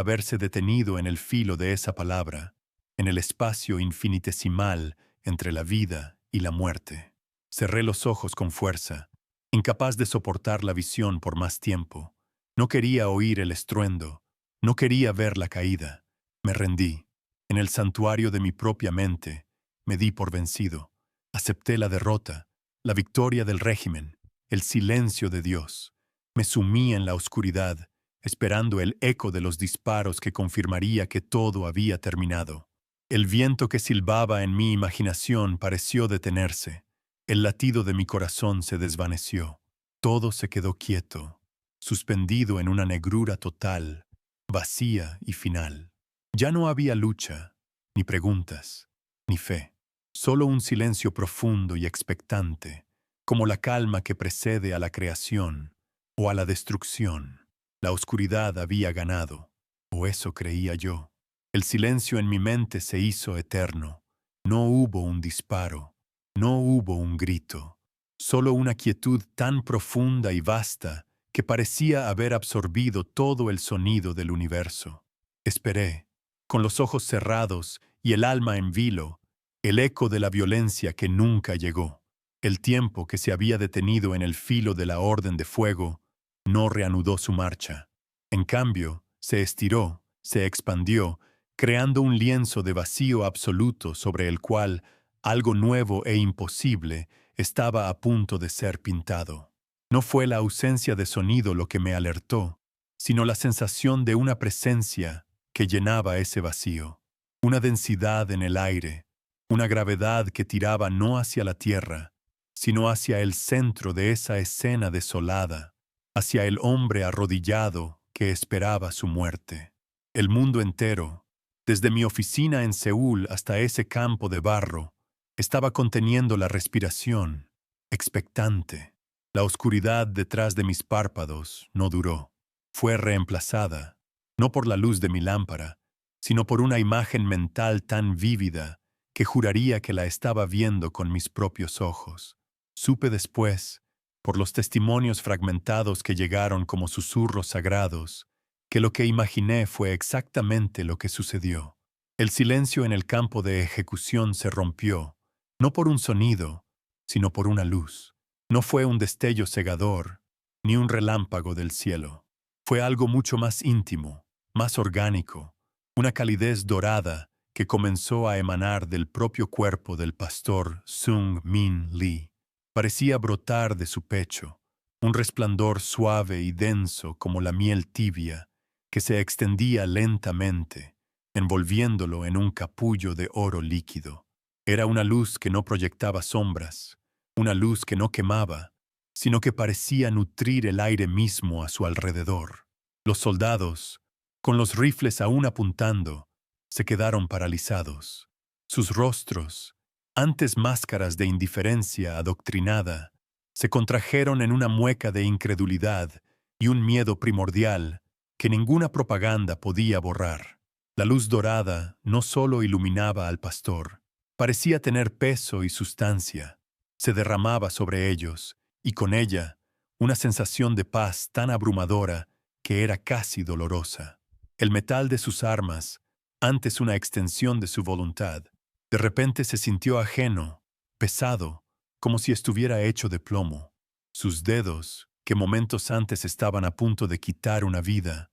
haberse detenido en el filo de esa palabra, en el espacio infinitesimal entre la vida y la muerte. Cerré los ojos con fuerza, incapaz de soportar la visión por más tiempo. No quería oír el estruendo, no quería ver la caída. Me rendí. En el santuario de mi propia mente, me di por vencido. Acepté la derrota, la victoria del régimen, el silencio de Dios. Me sumí en la oscuridad, esperando el eco de los disparos que confirmaría que todo había terminado. El viento que silbaba en mi imaginación pareció detenerse. El latido de mi corazón se desvaneció. Todo se quedó quieto, suspendido en una negrura total, vacía y final. Ya no había lucha, ni preguntas, ni fe. Solo un silencio profundo y expectante, como la calma que precede a la creación o a la destrucción. La oscuridad había ganado, o eso creía yo. El silencio en mi mente se hizo eterno. No hubo un disparo, no hubo un grito, solo una quietud tan profunda y vasta que parecía haber absorbido todo el sonido del universo. Esperé, con los ojos cerrados y el alma en vilo, el eco de la violencia que nunca llegó. El tiempo que se había detenido en el filo de la orden de fuego no reanudó su marcha. En cambio, se estiró, se expandió, creando un lienzo de vacío absoluto sobre el cual algo nuevo e imposible estaba a punto de ser pintado. No fue la ausencia de sonido lo que me alertó, sino la sensación de una presencia que llenaba ese vacío, una densidad en el aire, una gravedad que tiraba no hacia la tierra, sino hacia el centro de esa escena desolada, hacia el hombre arrodillado que esperaba su muerte. El mundo entero, desde mi oficina en Seúl hasta ese campo de barro, estaba conteniendo la respiración, expectante. La oscuridad detrás de mis párpados no duró. Fue reemplazada, no por la luz de mi lámpara, sino por una imagen mental tan vívida que juraría que la estaba viendo con mis propios ojos. Supe después, por los testimonios fragmentados que llegaron como susurros sagrados, que lo que imaginé fue exactamente lo que sucedió. El silencio en el campo de ejecución se rompió, no por un sonido, sino por una luz. No fue un destello cegador, ni un relámpago del cielo. Fue algo mucho más íntimo, más orgánico, una calidez dorada que comenzó a emanar del propio cuerpo del pastor Sung Min Lee. Parecía brotar de su pecho, un resplandor suave y denso como la miel tibia, que se extendía lentamente, envolviéndolo en un capullo de oro líquido. Era una luz que no proyectaba sombras, una luz que no quemaba, sino que parecía nutrir el aire mismo a su alrededor. Los soldados, con los rifles aún apuntando, se quedaron paralizados. Sus rostros, antes máscaras de indiferencia adoctrinada, se contrajeron en una mueca de incredulidad y un miedo primordial que ninguna propaganda podía borrar. La luz dorada no solo iluminaba al pastor, parecía tener peso y sustancia. Se derramaba sobre ellos, y con ella, una sensación de paz tan abrumadora que era casi dolorosa. El metal de sus armas, antes una extensión de su voluntad, de repente se sintió ajeno, pesado, como si estuviera hecho de plomo. Sus dedos, que momentos antes estaban a punto de quitar una vida,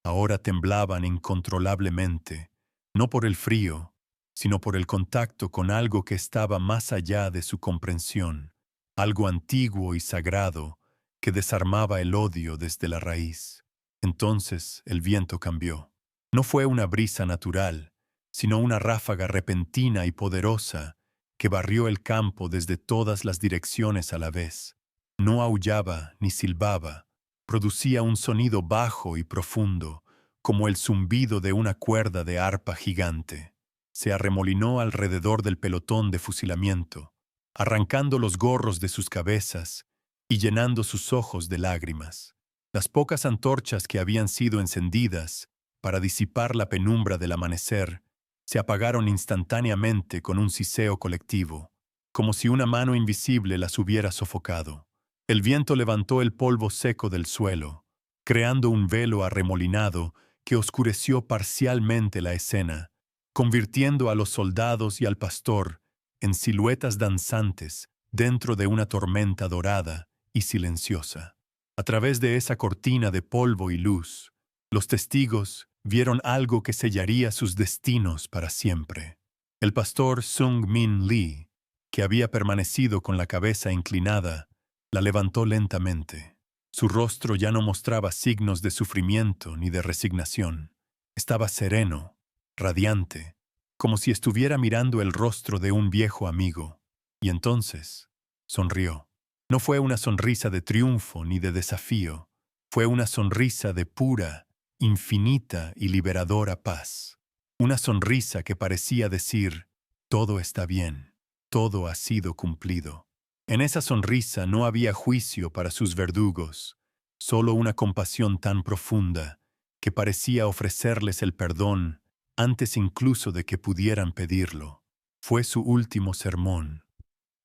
ahora temblaban incontrolablemente, no por el frío, sino por el contacto con algo que estaba más allá de su comprensión, algo antiguo y sagrado que desarmaba el odio desde la raíz. Entonces el viento cambió. No fue una brisa natural, sino una ráfaga repentina y poderosa que barrió el campo desde todas las direcciones a la vez. No aullaba ni silbaba, producía un sonido bajo y profundo, como el zumbido de una cuerda de arpa gigante. Se arremolinó alrededor del pelotón de fusilamiento, arrancando los gorros de sus cabezas y llenando sus ojos de lágrimas. Las pocas antorchas que habían sido encendidas para disipar la penumbra del amanecer se apagaron instantáneamente con un siseo colectivo, como si una mano invisible las hubiera sofocado. El viento levantó el polvo seco del suelo, creando un velo arremolinado que oscureció parcialmente la escena, convirtiendo a los soldados y al pastor en siluetas danzantes dentro de una tormenta dorada y silenciosa. A través de esa cortina de polvo y luz, los testigos vieron algo que sellaría sus destinos para siempre. El pastor Sung Min Lee, que había permanecido con la cabeza inclinada, la levantó lentamente. Su rostro ya no mostraba signos de sufrimiento ni de resignación. Estaba sereno, radiante, como si estuviera mirando el rostro de un viejo amigo. Y entonces sonrió. No fue una sonrisa de triunfo ni de desafío. Fue una sonrisa de pura, infinita y liberadora paz. Una sonrisa que parecía decir, todo está bien, todo ha sido cumplido. En esa sonrisa no había juicio para sus verdugos, solo una compasión tan profunda que parecía ofrecerles el perdón antes incluso de que pudieran pedirlo. Fue su último sermón,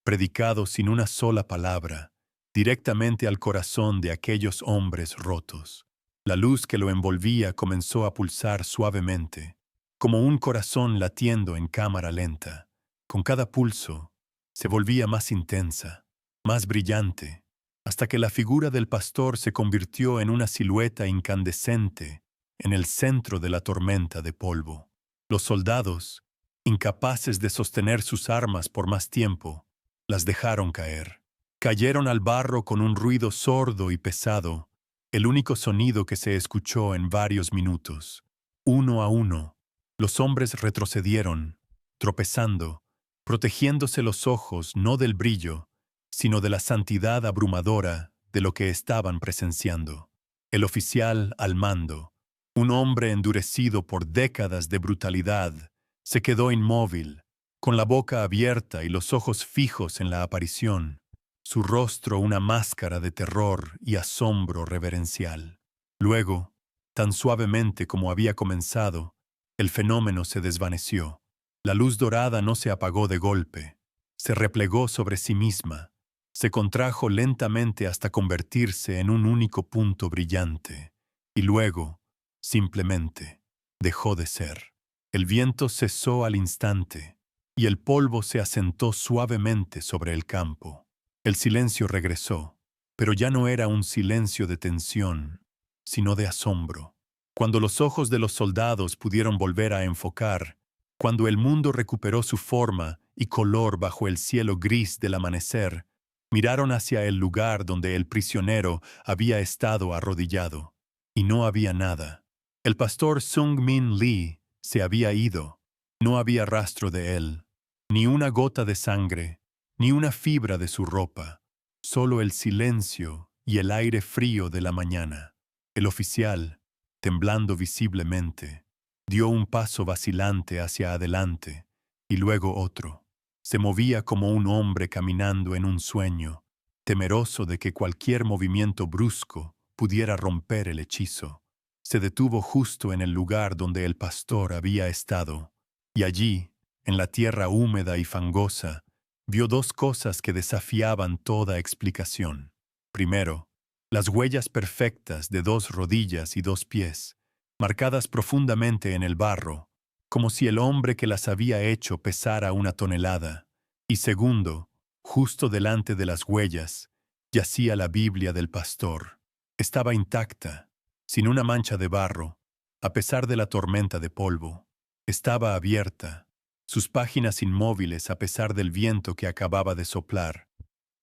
predicado sin una sola palabra, directamente al corazón de aquellos hombres rotos. La luz que lo envolvía comenzó a pulsar suavemente, como un corazón latiendo en cámara lenta. Con cada pulso, se volvía más intensa, más brillante, hasta que la figura del pastor se convirtió en una silueta incandescente en el centro de la tormenta de polvo. Los soldados, incapaces de sostener sus armas por más tiempo, las dejaron caer. Cayeron al barro con un ruido sordo y pesado, el único sonido que se escuchó en varios minutos. Uno a uno, los hombres retrocedieron, tropezando, protegiéndose los ojos no del brillo, sino de la santidad abrumadora de lo que estaban presenciando. El oficial al mando, un hombre endurecido por décadas de brutalidad, se quedó inmóvil, con la boca abierta y los ojos fijos en la aparición, su rostro una máscara de terror y asombro reverencial. Luego, tan suavemente como había comenzado, el fenómeno se desvaneció. La luz dorada no se apagó de golpe, se replegó sobre sí misma, se contrajo lentamente hasta convertirse en un único punto brillante, y luego, simplemente, dejó de ser. El viento cesó al instante, y el polvo se asentó suavemente sobre el campo. El silencio regresó, pero ya no era un silencio de tensión, sino de asombro. Cuando los ojos de los soldados pudieron volver a enfocar, cuando el mundo recuperó su forma y color bajo el cielo gris del amanecer, miraron hacia el lugar donde el prisionero había estado arrodillado, y no había nada. El pastor Sung Min Lee se había ido. No había rastro de él, ni una gota de sangre, ni una fibra de su ropa, solo el silencio y el aire frío de la mañana. El oficial, temblando visiblemente, dio un paso vacilante hacia adelante, y luego otro. Se movía como un hombre caminando en un sueño, temeroso de que cualquier movimiento brusco pudiera romper el hechizo. Se detuvo justo en el lugar donde el pastor había estado, y allí, en la tierra húmeda y fangosa, vio dos cosas que desafiaban toda explicación. Primero, las huellas perfectas de 2 rodillas y 2 pies, marcadas profundamente en el barro, como si el hombre que las había hecho pesara 1 tonelada. Y segundo, justo delante de las huellas, yacía la Biblia del pastor. Estaba intacta, sin una mancha de barro, a pesar de la tormenta de polvo. Estaba abierta, sus páginas inmóviles a pesar del viento que acababa de soplar,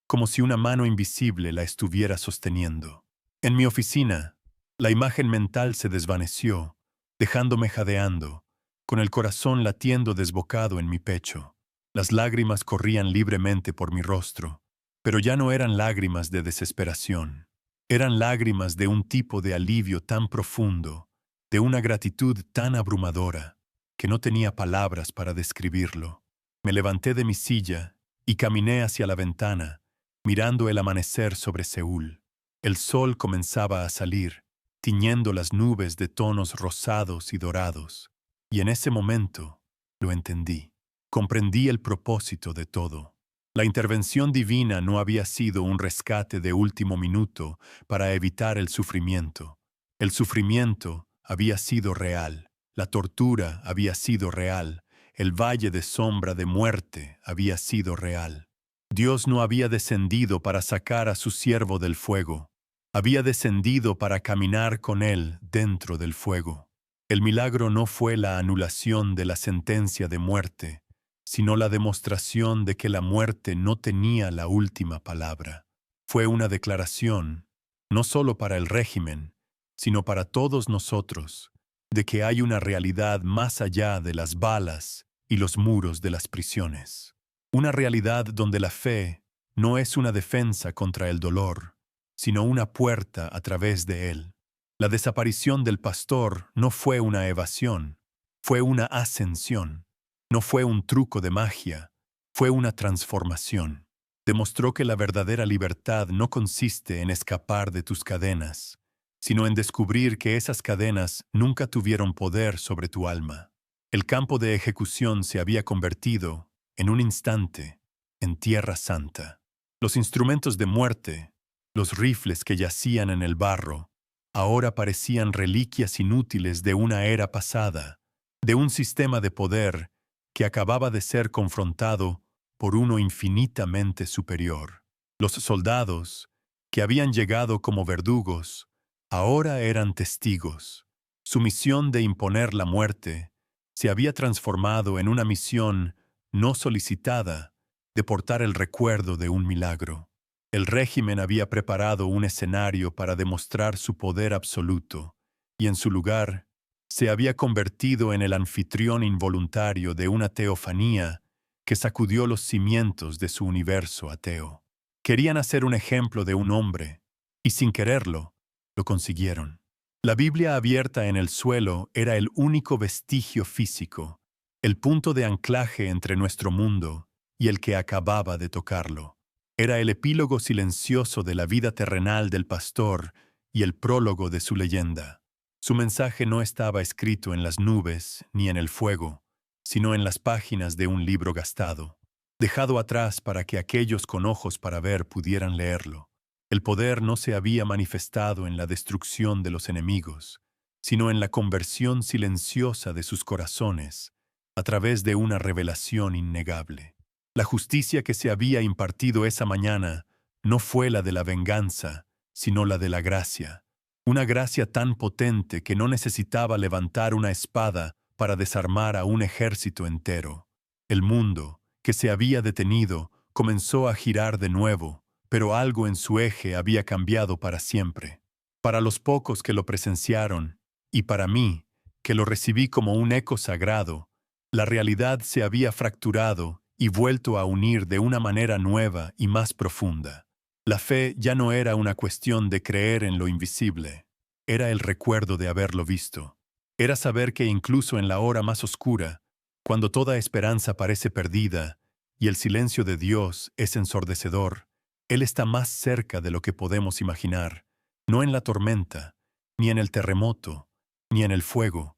como si una mano invisible la estuviera sosteniendo. En mi oficina, la imagen mental se desvaneció, dejándome jadeando, con el corazón latiendo desbocado en mi pecho. Las lágrimas corrían libremente por mi rostro, pero ya no eran lágrimas de desesperación. Eran lágrimas de un tipo de alivio tan profundo, de una gratitud tan abrumadora, que no tenía palabras para describirlo. Me levanté de mi silla y caminé hacia la ventana, mirando el amanecer sobre Seúl. El sol comenzaba a salir, tiñendo las nubes de tonos rosados y dorados. Y en ese momento lo entendí. Comprendí el propósito de todo. La intervención divina no había sido un rescate de último minuto para evitar el sufrimiento. El sufrimiento había sido real. La tortura había sido real. El valle de sombra de muerte había sido real. Dios no había descendido para sacar a su siervo del fuego. Había descendido para caminar con él dentro del fuego. El milagro no fue la anulación de la sentencia de muerte, sino la demostración de que la muerte no tenía la última palabra. Fue una declaración, no solo para el régimen, sino para todos nosotros, de que hay una realidad más allá de las balas y los muros de las prisiones. Una realidad donde la fe no es una defensa contra el dolor, sino una puerta a través de él. La desaparición del pastor no fue una evasión, fue una ascensión. No fue un truco de magia, fue una transformación. Demostró que la verdadera libertad no consiste en escapar de tus cadenas, sino en descubrir que esas cadenas nunca tuvieron poder sobre tu alma. El campo de ejecución se había convertido, en un instante, en tierra santa. Los instrumentos de muerte, los rifles que yacían en el barro, ahora parecían reliquias inútiles de una era pasada, de un sistema de poder que acababa de ser confrontado por uno infinitamente superior. Los soldados, que habían llegado como verdugos, ahora eran testigos. Su misión de imponer la muerte se había transformado en una misión no solicitada de portar el recuerdo de un milagro. El régimen había preparado un escenario para demostrar su poder absoluto, y en su lugar se había convertido en el anfitrión involuntario de una teofanía que sacudió los cimientos de su universo ateo. Querían hacer un ejemplo de un hombre, y sin quererlo, lo consiguieron. La Biblia abierta en el suelo era el único vestigio físico, el punto de anclaje entre nuestro mundo y el que acababa de tocarlo. Era el epílogo silencioso de la vida terrenal del pastor y el prólogo de su leyenda. Su mensaje no estaba escrito en las nubes ni en el fuego, sino en las páginas de un libro gastado, dejado atrás para que aquellos con ojos para ver pudieran leerlo. El poder no se había manifestado en la destrucción de los enemigos, sino en la conversión silenciosa de sus corazones, a través de una revelación innegable. La justicia que se había impartido esa mañana no fue la de la venganza, sino la de la gracia. Una gracia tan potente que no necesitaba levantar una espada para desarmar a un ejército entero. El mundo, que se había detenido, comenzó a girar de nuevo, pero algo en su eje había cambiado para siempre. Para los pocos que lo presenciaron, y para mí, que lo recibí como un eco sagrado, la realidad se había fracturado y vuelto a unir de una manera nueva y más profunda. La fe ya no era una cuestión de creer en lo invisible, era el recuerdo de haberlo visto. Era saber que incluso en la hora más oscura, cuando toda esperanza parece perdida y el silencio de Dios es ensordecedor, Él está más cerca de lo que podemos imaginar, no en la tormenta, ni en el terremoto, ni en el fuego,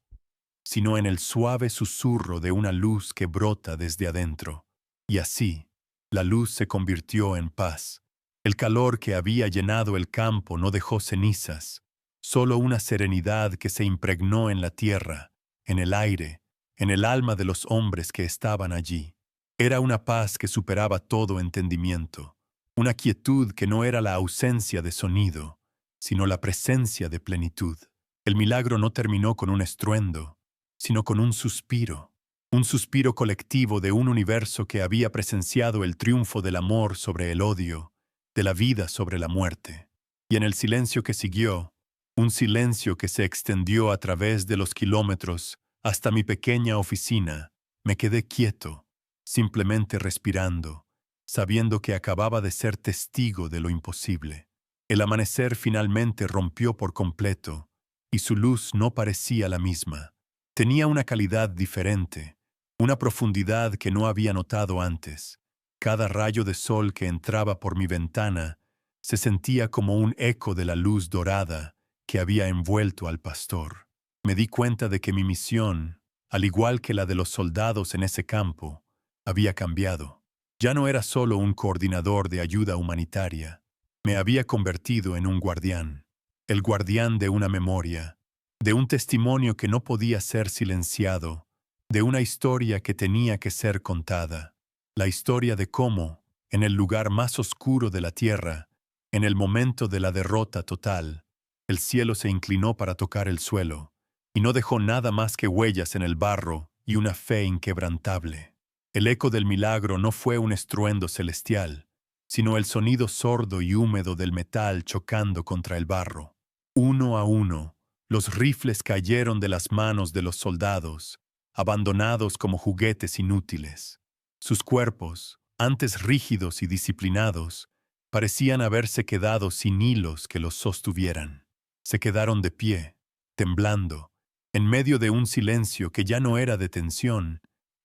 sino en el suave susurro de una luz que brota desde adentro. Y así, la luz se convirtió en paz. El calor que había llenado el campo no dejó cenizas, solo una serenidad que se impregnó en la tierra, en el aire, en el alma de los hombres que estaban allí. Era una paz que superaba todo entendimiento, una quietud que no era la ausencia de sonido, sino la presencia de plenitud. El milagro no terminó con un estruendo, sino con un suspiro colectivo de un universo que había presenciado el triunfo del amor sobre el odio, de la vida sobre la muerte. Y en el silencio que siguió, un silencio que se extendió a través de los kilómetros hasta mi pequeña oficina, me quedé quieto, simplemente respirando, sabiendo que acababa de ser testigo de lo imposible. El amanecer finalmente rompió por completo, y su luz no parecía la misma. Tenía una calidad diferente, una profundidad que no había notado antes. Cada rayo de sol que entraba por mi ventana se sentía como un eco de la luz dorada que había envuelto al pastor. Me di cuenta de que mi misión, al igual que la de los soldados en ese campo, había cambiado. Ya no era solo un coordinador de ayuda humanitaria. Me había convertido en un guardián, el guardián de una memoria, de un testimonio que no podía ser silenciado, de una historia que tenía que ser contada. La historia de cómo, en el lugar más oscuro de la tierra, en el momento de la derrota total, el cielo se inclinó para tocar el suelo, y no dejó nada más que huellas en el barro y una fe inquebrantable. El eco del milagro no fue un estruendo celestial, sino el sonido sordo y húmedo del metal chocando contra el barro. Uno a uno, los rifles cayeron de las manos de los soldados, abandonados como juguetes inútiles. Sus cuerpos, antes rígidos y disciplinados, parecían haberse quedado sin hilos que los sostuvieran. Se quedaron de pie, temblando, en medio de un silencio que ya no era de tensión,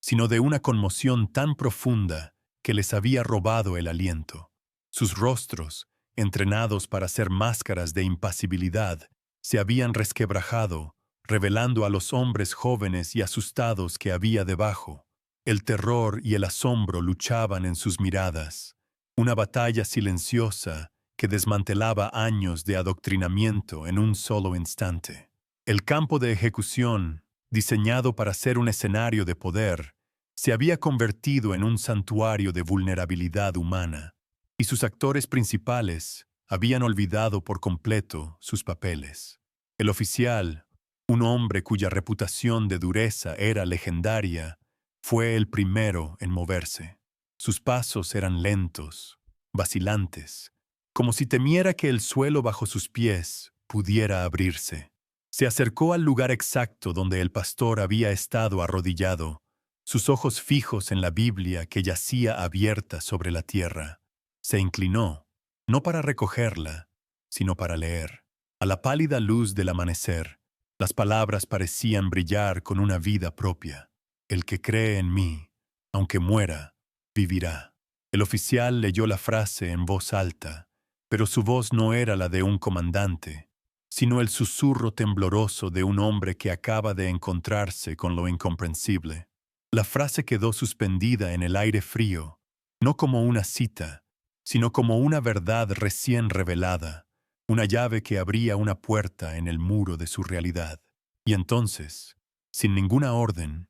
sino de una conmoción tan profunda que les había robado el aliento. Sus rostros, entrenados para ser máscaras de impasibilidad, se habían resquebrajado, revelando a los hombres jóvenes y asustados que había debajo. El terror y el asombro luchaban en sus miradas, una batalla silenciosa que desmantelaba años de adoctrinamiento en un solo instante. El campo de ejecución, diseñado para ser un escenario de poder, se había convertido en un santuario de vulnerabilidad humana, y sus actores principales habían olvidado por completo sus papeles. El oficial, un hombre cuya reputación de dureza era legendaria, fue el primero en moverse. Sus pasos eran lentos, vacilantes, como si temiera que el suelo bajo sus pies pudiera abrirse. Se acercó al lugar exacto donde el pastor había estado arrodillado, sus ojos fijos en la Biblia que yacía abierta sobre la tierra. Se inclinó, no para recogerla, sino para leer. A la pálida luz del amanecer, las palabras parecían brillar con una vida propia. El que cree en mí, aunque muera, vivirá. El oficial leyó la frase en voz alta, pero su voz no era la de un comandante, sino el susurro tembloroso de un hombre que acaba de encontrarse con lo incomprensible. La frase quedó suspendida en el aire frío, no como una cita, sino como una verdad recién revelada, una llave que abría una puerta en el muro de su realidad. Y entonces, sin ninguna orden,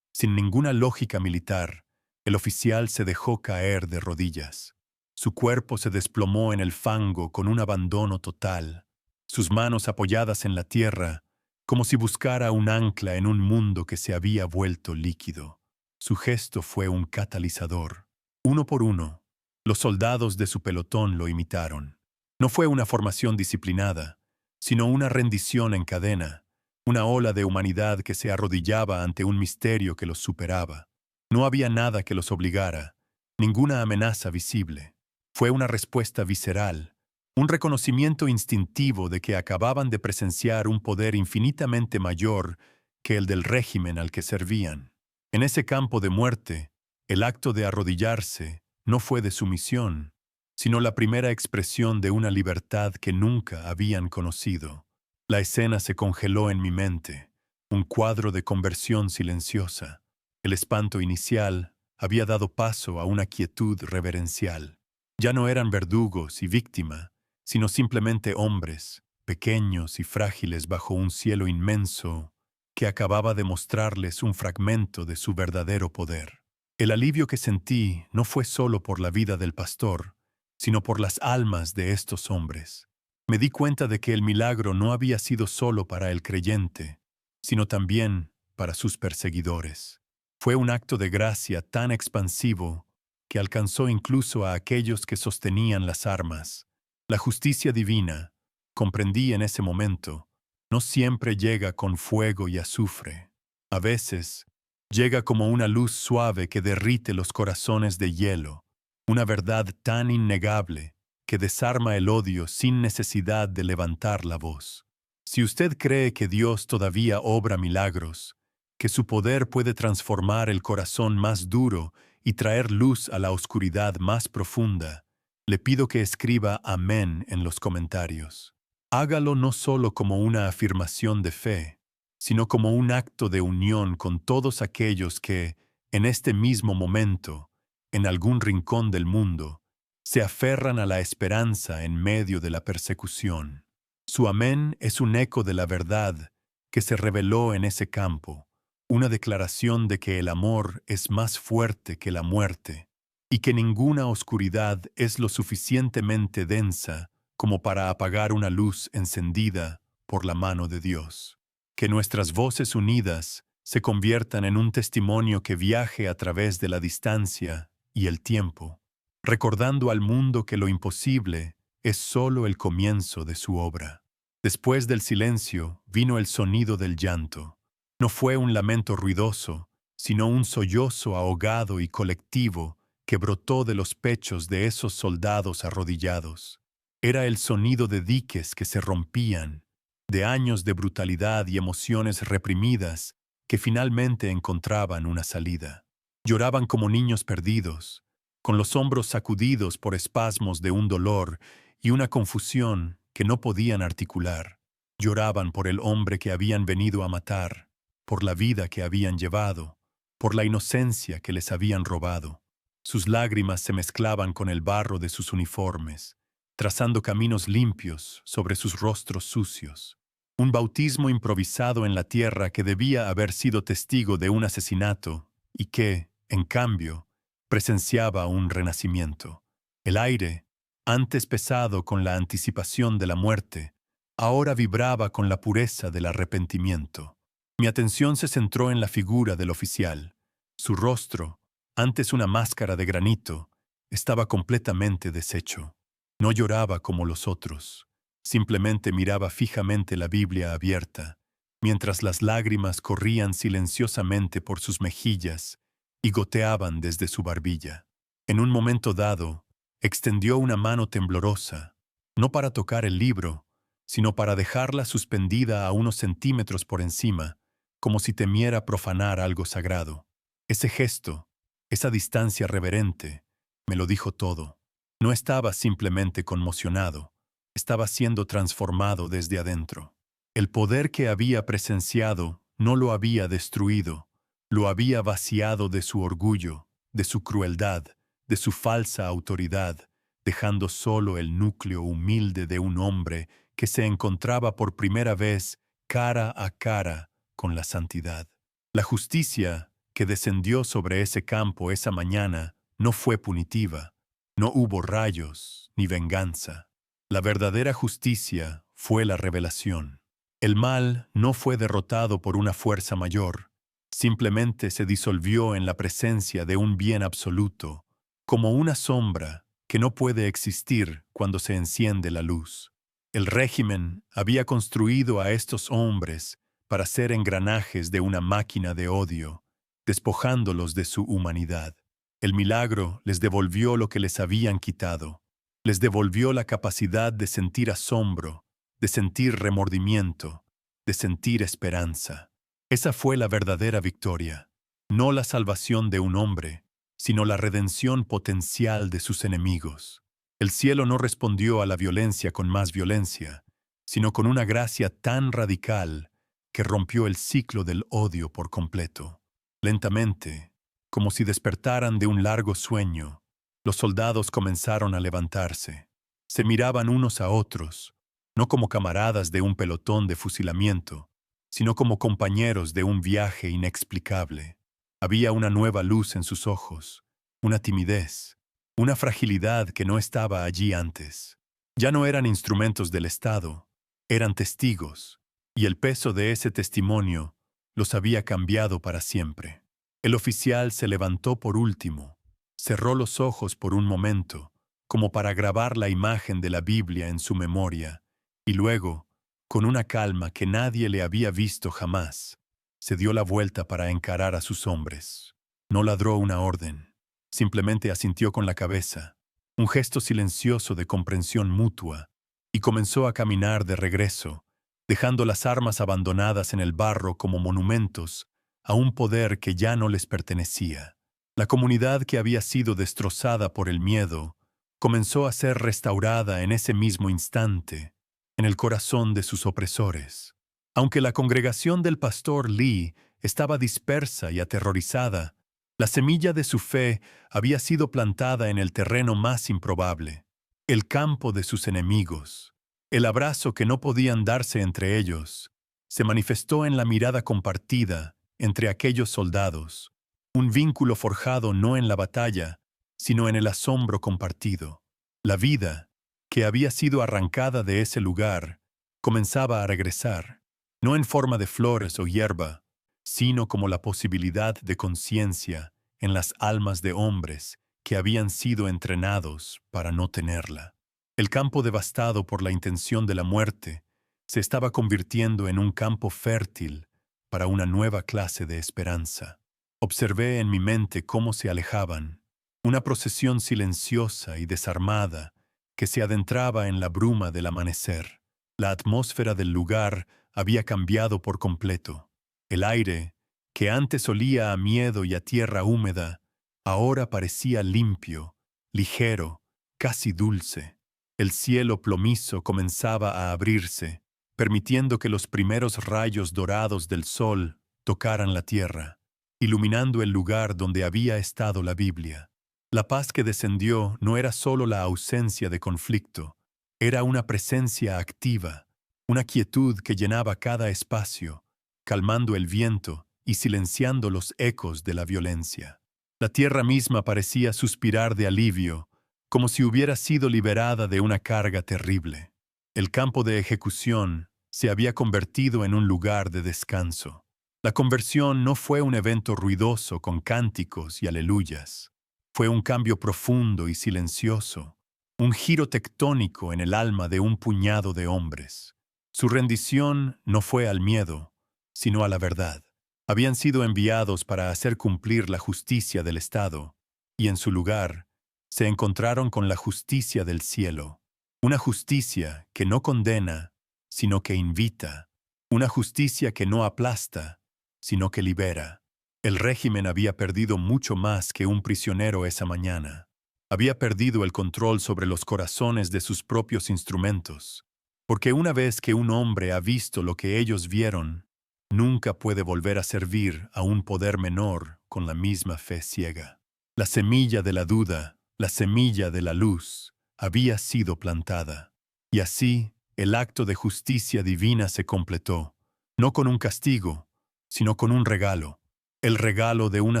sin ninguna lógica militar, el oficial se dejó caer de rodillas. Su cuerpo se desplomó en el fango con un abandono total, sus manos apoyadas en la tierra, como si buscara un ancla en un mundo que se había vuelto líquido. Su gesto fue un catalizador. Uno por uno, los soldados de su pelotón lo imitaron. No fue una formación disciplinada, sino una rendición en cadena, una ola de humanidad que se arrodillaba ante un misterio que los superaba. No había nada que los obligara, ninguna amenaza visible. Fue una respuesta visceral, un reconocimiento instintivo de que acababan de presenciar un poder infinitamente mayor que el del régimen al que servían. En ese campo de muerte, el acto de arrodillarse no fue de sumisión, sino la primera expresión de una libertad que nunca habían conocido. La escena se congeló en mi mente, un cuadro de conversión silenciosa. El espanto inicial había dado paso a una quietud reverencial. Ya no eran verdugos y víctima, sino simplemente hombres, pequeños y frágiles bajo un cielo inmenso que acababa de mostrarles un fragmento de su verdadero poder. El alivio que sentí no fue solo por la vida del pastor, sino por las almas de estos hombres. Me di cuenta de que el milagro no había sido solo para el creyente, sino también para sus perseguidores. Fue un acto de gracia tan expansivo que alcanzó incluso a aquellos que sostenían las armas. La justicia divina, comprendí en ese momento, no siempre llega con fuego y azufre. A veces, llega como una luz suave que derrite los corazones de hielo, una verdad tan innegable que desarma el odio sin necesidad de levantar la voz. Si usted cree que Dios todavía obra milagros, que su poder puede transformar el corazón más duro y traer luz a la oscuridad más profunda, le pido que escriba amén en los comentarios. Hágalo no solo como una afirmación de fe, sino como un acto de unión con todos aquellos que, en este mismo momento, en algún rincón del mundo, se aferran a la esperanza en medio de la persecución. Su amén es un eco de la verdad que se reveló en ese campo, una declaración de que el amor es más fuerte que la muerte y que ninguna oscuridad es lo suficientemente densa como para apagar una luz encendida por la mano de Dios. Que nuestras voces unidas se conviertan en un testimonio que viaje a través de la distancia y el tiempo, recordando al mundo que lo imposible es solo el comienzo de su obra. Después del silencio vino el sonido del llanto. No fue un lamento ruidoso, sino un sollozo ahogado y colectivo que brotó de los pechos de esos soldados arrodillados. Era el sonido de diques que se rompían, de años de brutalidad y emociones reprimidas que finalmente encontraban una salida. Lloraban como niños perdidos, con los hombros sacudidos por espasmos de un dolor y una confusión que no podían articular. Lloraban por el hombre que habían venido a matar, por la vida que habían llevado, por la inocencia que les habían robado. Sus lágrimas se mezclaban con el barro de sus uniformes, trazando caminos limpios sobre sus rostros sucios. Un bautismo improvisado en la tierra que debía haber sido testigo de un asesinato y que, en cambio, presenciaba un renacimiento. El aire, antes pesado con la anticipación de la muerte, ahora vibraba con la pureza del arrepentimiento. Mi atención se centró en la figura del oficial. Su rostro, antes una máscara de granito, estaba completamente deshecho. No lloraba como los otros. Simplemente miraba fijamente la Biblia abierta, mientras las lágrimas corrían silenciosamente por sus mejillas y goteaban desde su barbilla. En un momento dado, extendió una mano temblorosa, no para tocar el libro, sino para dejarla suspendida a unos centímetros por encima, como si temiera profanar algo sagrado. Ese gesto, esa distancia reverente, me lo dijo todo. No estaba simplemente conmocionado, estaba siendo transformado desde adentro. El poder que había presenciado no lo había destruido, lo había vaciado de su orgullo, de su crueldad, de su falsa autoridad, dejando solo el núcleo humilde de un hombre que se encontraba por primera vez cara a cara con la santidad. La justicia que descendió sobre ese campo esa mañana no fue punitiva, no hubo rayos ni venganza. La verdadera justicia fue la revelación. El mal no fue derrotado por una fuerza mayor, simplemente se disolvió en la presencia de un bien absoluto, como una sombra que no puede existir cuando se enciende la luz. El régimen había construido a estos hombres para ser engranajes de una máquina de odio, despojándolos de su humanidad. El milagro les devolvió lo que les habían quitado. Les devolvió la capacidad de sentir asombro, de sentir remordimiento, de sentir esperanza. Esa fue la verdadera victoria, no la salvación de un hombre, sino la redención potencial de sus enemigos. El cielo no respondió a la violencia con más violencia, sino con una gracia tan radical que rompió el ciclo del odio por completo. Lentamente, como si despertaran de un largo sueño, los soldados comenzaron a levantarse. Se miraban unos a otros, no como camaradas de un pelotón de fusilamiento, sino como compañeros de un viaje inexplicable. Había una nueva luz en sus ojos, una timidez, una fragilidad que no estaba allí antes. Ya no eran instrumentos del Estado, eran testigos, y el peso de ese testimonio los había cambiado para siempre. El oficial se levantó por último, cerró los ojos por un momento, como para grabar la imagen de la Biblia en su memoria, y luego, con una calma que nadie le había visto jamás, se dio la vuelta para encarar a sus hombres. No ladró una orden, simplemente asintió con la cabeza, un gesto silencioso de comprensión mutua, y comenzó a caminar de regreso, dejando las armas abandonadas en el barro como monumentos a un poder que ya no les pertenecía. La comunidad que había sido destrozada por el miedo comenzó a ser restaurada en ese mismo instante, en el corazón de sus opresores. Aunque la congregación del pastor Lee estaba dispersa y aterrorizada, la semilla de su fe había sido plantada en el terreno más improbable, el campo de sus enemigos. El abrazo que no podían darse entre ellos se manifestó en la mirada compartida entre aquellos soldados, un vínculo forjado no en la batalla, sino en el asombro compartido. La vida, que había sido arrancada de ese lugar, comenzaba a regresar, no en forma de flores o hierba, sino como la posibilidad de conciencia en las almas de hombres que habían sido entrenados para no tenerla. El campo devastado por la intención de la muerte se estaba convirtiendo en un campo fértil para una nueva clase de esperanza. Observé en mi mente cómo se alejaban, una procesión silenciosa y desarmada que se adentraba en la bruma del amanecer. La atmósfera del lugar había cambiado por completo. El aire, que antes olía a miedo y a tierra húmeda, ahora parecía limpio, ligero, casi dulce. El cielo plomizo comenzaba a abrirse, permitiendo que los primeros rayos dorados del sol tocaran la tierra, iluminando el lugar donde había estado la Biblia. La paz que descendió no era solo la ausencia de conflicto, era una presencia activa, una quietud que llenaba cada espacio, calmando el viento y silenciando los ecos de la violencia. La tierra misma parecía suspirar de alivio, como si hubiera sido liberada de una carga terrible. El campo de ejecución se había convertido en un lugar de descanso. La conversión no fue un evento ruidoso con cánticos y aleluyas. Fue un cambio profundo y silencioso, un giro tectónico en el alma de un puñado de hombres. Su rendición no fue al miedo, sino a la verdad. Habían sido enviados para hacer cumplir la justicia del Estado, y en su lugar se encontraron con la justicia del cielo, una justicia que no condena, sino que invita, una justicia que no aplasta, sino que libera. El régimen había perdido mucho más que un prisionero esa mañana. Había perdido el control sobre los corazones de sus propios instrumentos, porque una vez que un hombre ha visto lo que ellos vieron, nunca puede volver a servir a un poder menor con la misma fe ciega. La semilla de la duda, la semilla de la luz, había sido plantada. Y así, el acto de justicia divina se completó, no con un castigo, sino con un regalo, el regalo de una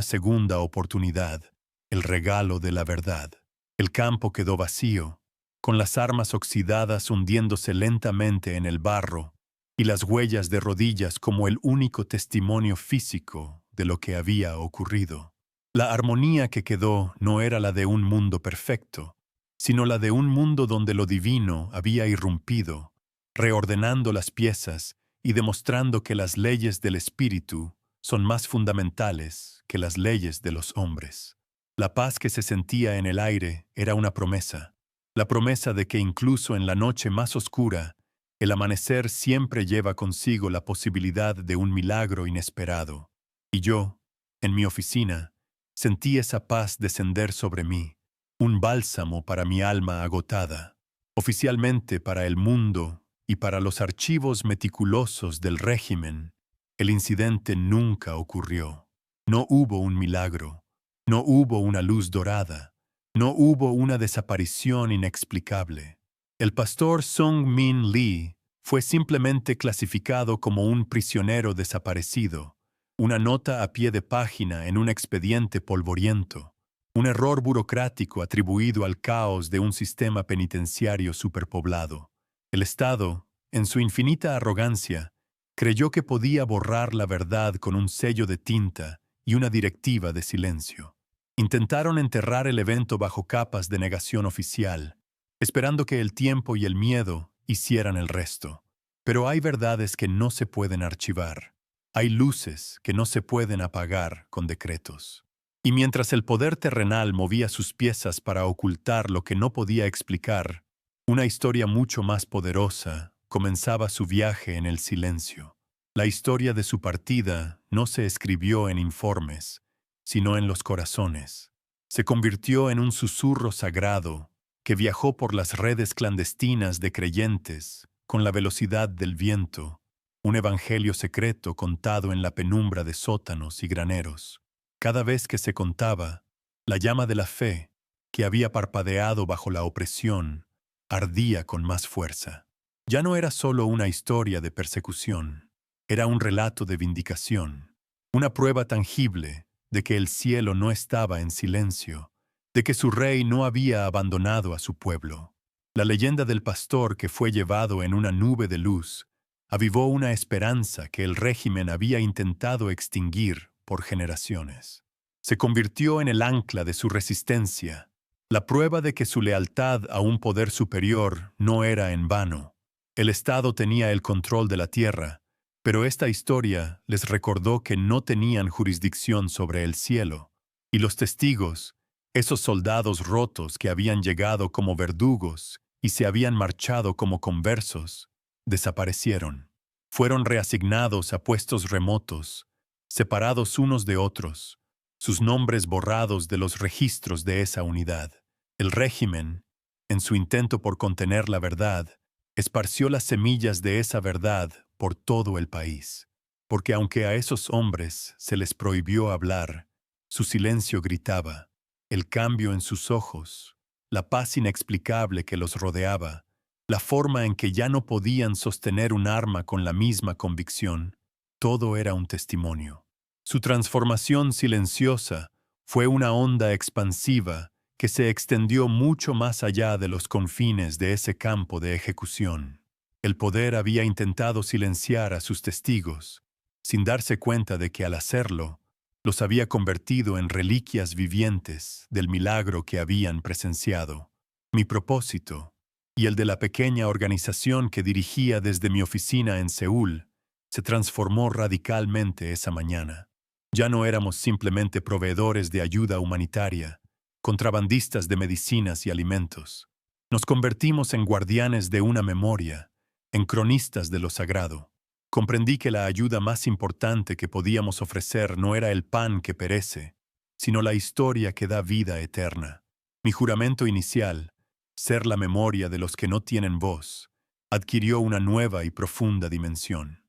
segunda oportunidad, el regalo de la verdad. El campo quedó vacío, con las armas oxidadas hundiéndose lentamente en el barro, y las huellas de rodillas como el único testimonio físico de lo que había ocurrido. La armonía que quedó no era la de un mundo perfecto, sino la de un mundo donde lo divino había irrumpido, reordenando las piezas y demostrando que las leyes del espíritu son más fundamentales que las leyes de los hombres. La paz que se sentía en el aire era una promesa, la promesa de que incluso en la noche más oscura, el amanecer siempre lleva consigo la posibilidad de un milagro inesperado. Y yo, en mi oficina, sentí esa paz descender sobre mí, un bálsamo para mi alma agotada. Oficialmente para el mundo y para los archivos meticulosos del régimen, el incidente nunca ocurrió. No hubo un milagro, no hubo una luz dorada, no hubo una desaparición inexplicable. El pastor Sung Min Lee fue simplemente clasificado como un prisionero desaparecido, una nota a pie de página en un expediente polvoriento, un error burocrático atribuido al caos de un sistema penitenciario superpoblado. El Estado, en su infinita arrogancia, creyó que podía borrar la verdad con un sello de tinta y una directiva de silencio. Intentaron enterrar el evento bajo capas de negación oficial, esperando que el tiempo y el miedo hicieran el resto. Pero hay verdades que no se pueden archivar. Hay luces que no se pueden apagar con decretos. Y mientras el poder terrenal movía sus piezas para ocultar lo que no podía explicar, una historia mucho más poderosa comenzaba su viaje en el silencio. La historia de su partida no se escribió en informes, sino en los corazones. Se convirtió en un susurro sagrado que viajó por las redes clandestinas de creyentes con la velocidad del viento, un evangelio secreto contado en la penumbra de sótanos y graneros. Cada vez que se contaba, la llama de la fe, que había parpadeado bajo la opresión, ardía con más fuerza. Ya no era solo una historia de persecución, era un relato de vindicación, una prueba tangible de que el cielo no estaba en silencio, de que su rey no había abandonado a su pueblo. La leyenda del pastor que fue llevado en una nube de luz avivó una esperanza que el régimen había intentado extinguir por generaciones. Se convirtió en el ancla de su resistencia, la prueba de que su lealtad a un poder superior no era en vano. El Estado tenía el control de la tierra, pero esta historia les recordó que no tenían jurisdicción sobre el cielo, y los testigos, esos soldados rotos que habían llegado como verdugos y se habían marchado como conversos, desaparecieron. Fueron reasignados a puestos remotos, separados unos de otros, sus nombres borrados de los registros de esa unidad. El régimen, en su intento por contener la verdad, esparció las semillas de esa verdad por todo el país. Porque aunque a esos hombres se les prohibió hablar, su silencio gritaba, el cambio en sus ojos, la paz inexplicable que los rodeaba, la forma en que ya no podían sostener un arma con la misma convicción, todo era un testimonio. Su transformación silenciosa fue una onda expansiva que se extendió mucho más allá de los confines de ese campo de ejecución. El poder había intentado silenciar a sus testigos, sin darse cuenta de que al hacerlo, los había convertido en reliquias vivientes del milagro que habían presenciado. Mi propósito, y el de la pequeña organización que dirigía desde mi oficina en Seúl, se transformó radicalmente esa mañana. Ya no éramos simplemente proveedores de ayuda humanitaria, contrabandistas de medicinas y alimentos. Nos convertimos en guardianes de una memoria, en cronistas de lo sagrado. Comprendí que la ayuda más importante que podíamos ofrecer no era el pan que perece, sino la historia que da vida eterna. Mi juramento inicial, ser la memoria de los que no tienen voz, adquirió una nueva y profunda dimensión.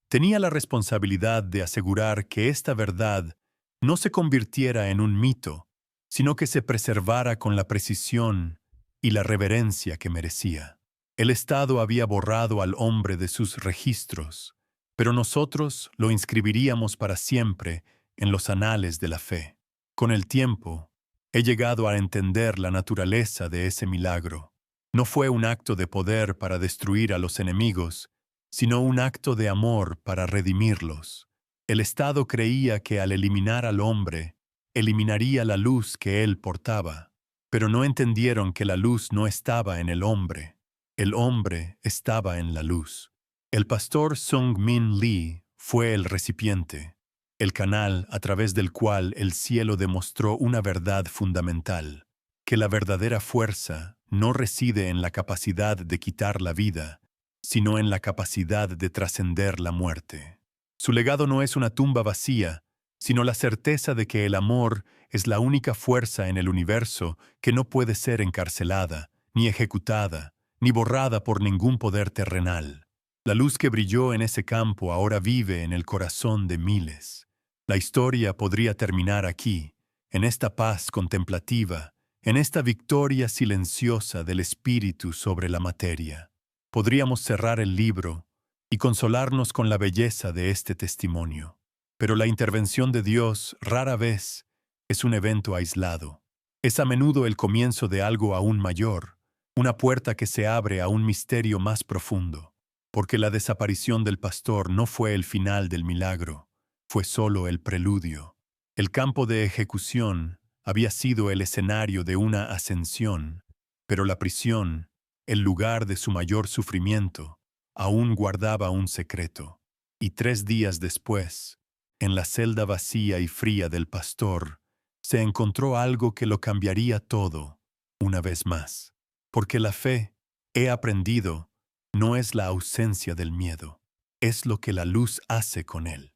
Tenía la responsabilidad de asegurar que esta verdad no se convirtiera en un mito, sino que se preservara con la precisión y la reverencia que merecía. El Estado había borrado al hombre de sus registros, pero nosotros lo inscribiríamos para siempre en los anales de la fe. Con el tiempo, he llegado a entender la naturaleza de ese milagro. No fue un acto de poder para destruir a los enemigos, sino un acto de amor para redimirlos. El Estado creía que al eliminar al hombre, eliminaría la luz que él portaba, pero no entendieron que la luz no estaba en el hombre estaba en la luz. El pastor Sung-Min Lee fue el recipiente, el canal a través del cual el cielo demostró una verdad fundamental, que la verdadera fuerza no reside en la capacidad de quitar la vida, sino en la capacidad de trascender la muerte. Su legado no es una tumba vacía, sino la certeza de que el amor es la única fuerza en el universo que no puede ser encarcelada, ni ejecutada, ni borrada por ningún poder terrenal. La luz que brilló en ese campo ahora vive en el corazón de miles. La historia podría terminar aquí, en esta paz contemplativa, en esta victoria silenciosa del espíritu sobre la materia. Podríamos cerrar el libro y consolarnos con la belleza de este testimonio. Pero la intervención de Dios rara vez es un evento aislado. Es a menudo el comienzo de algo aún mayor, una puerta que se abre a un misterio más profundo, porque la desaparición del pastor no fue el final del milagro, fue solo el preludio. El campo de ejecución había sido el escenario de una ascensión, pero la prisión, el lugar de su mayor sufrimiento, aún guardaba un secreto. Y 3 días después, en la celda vacía y fría del pastor, se encontró algo que lo cambiaría todo, una vez más. Porque la fe, he aprendido, no es la ausencia del miedo, es lo que la luz hace con él.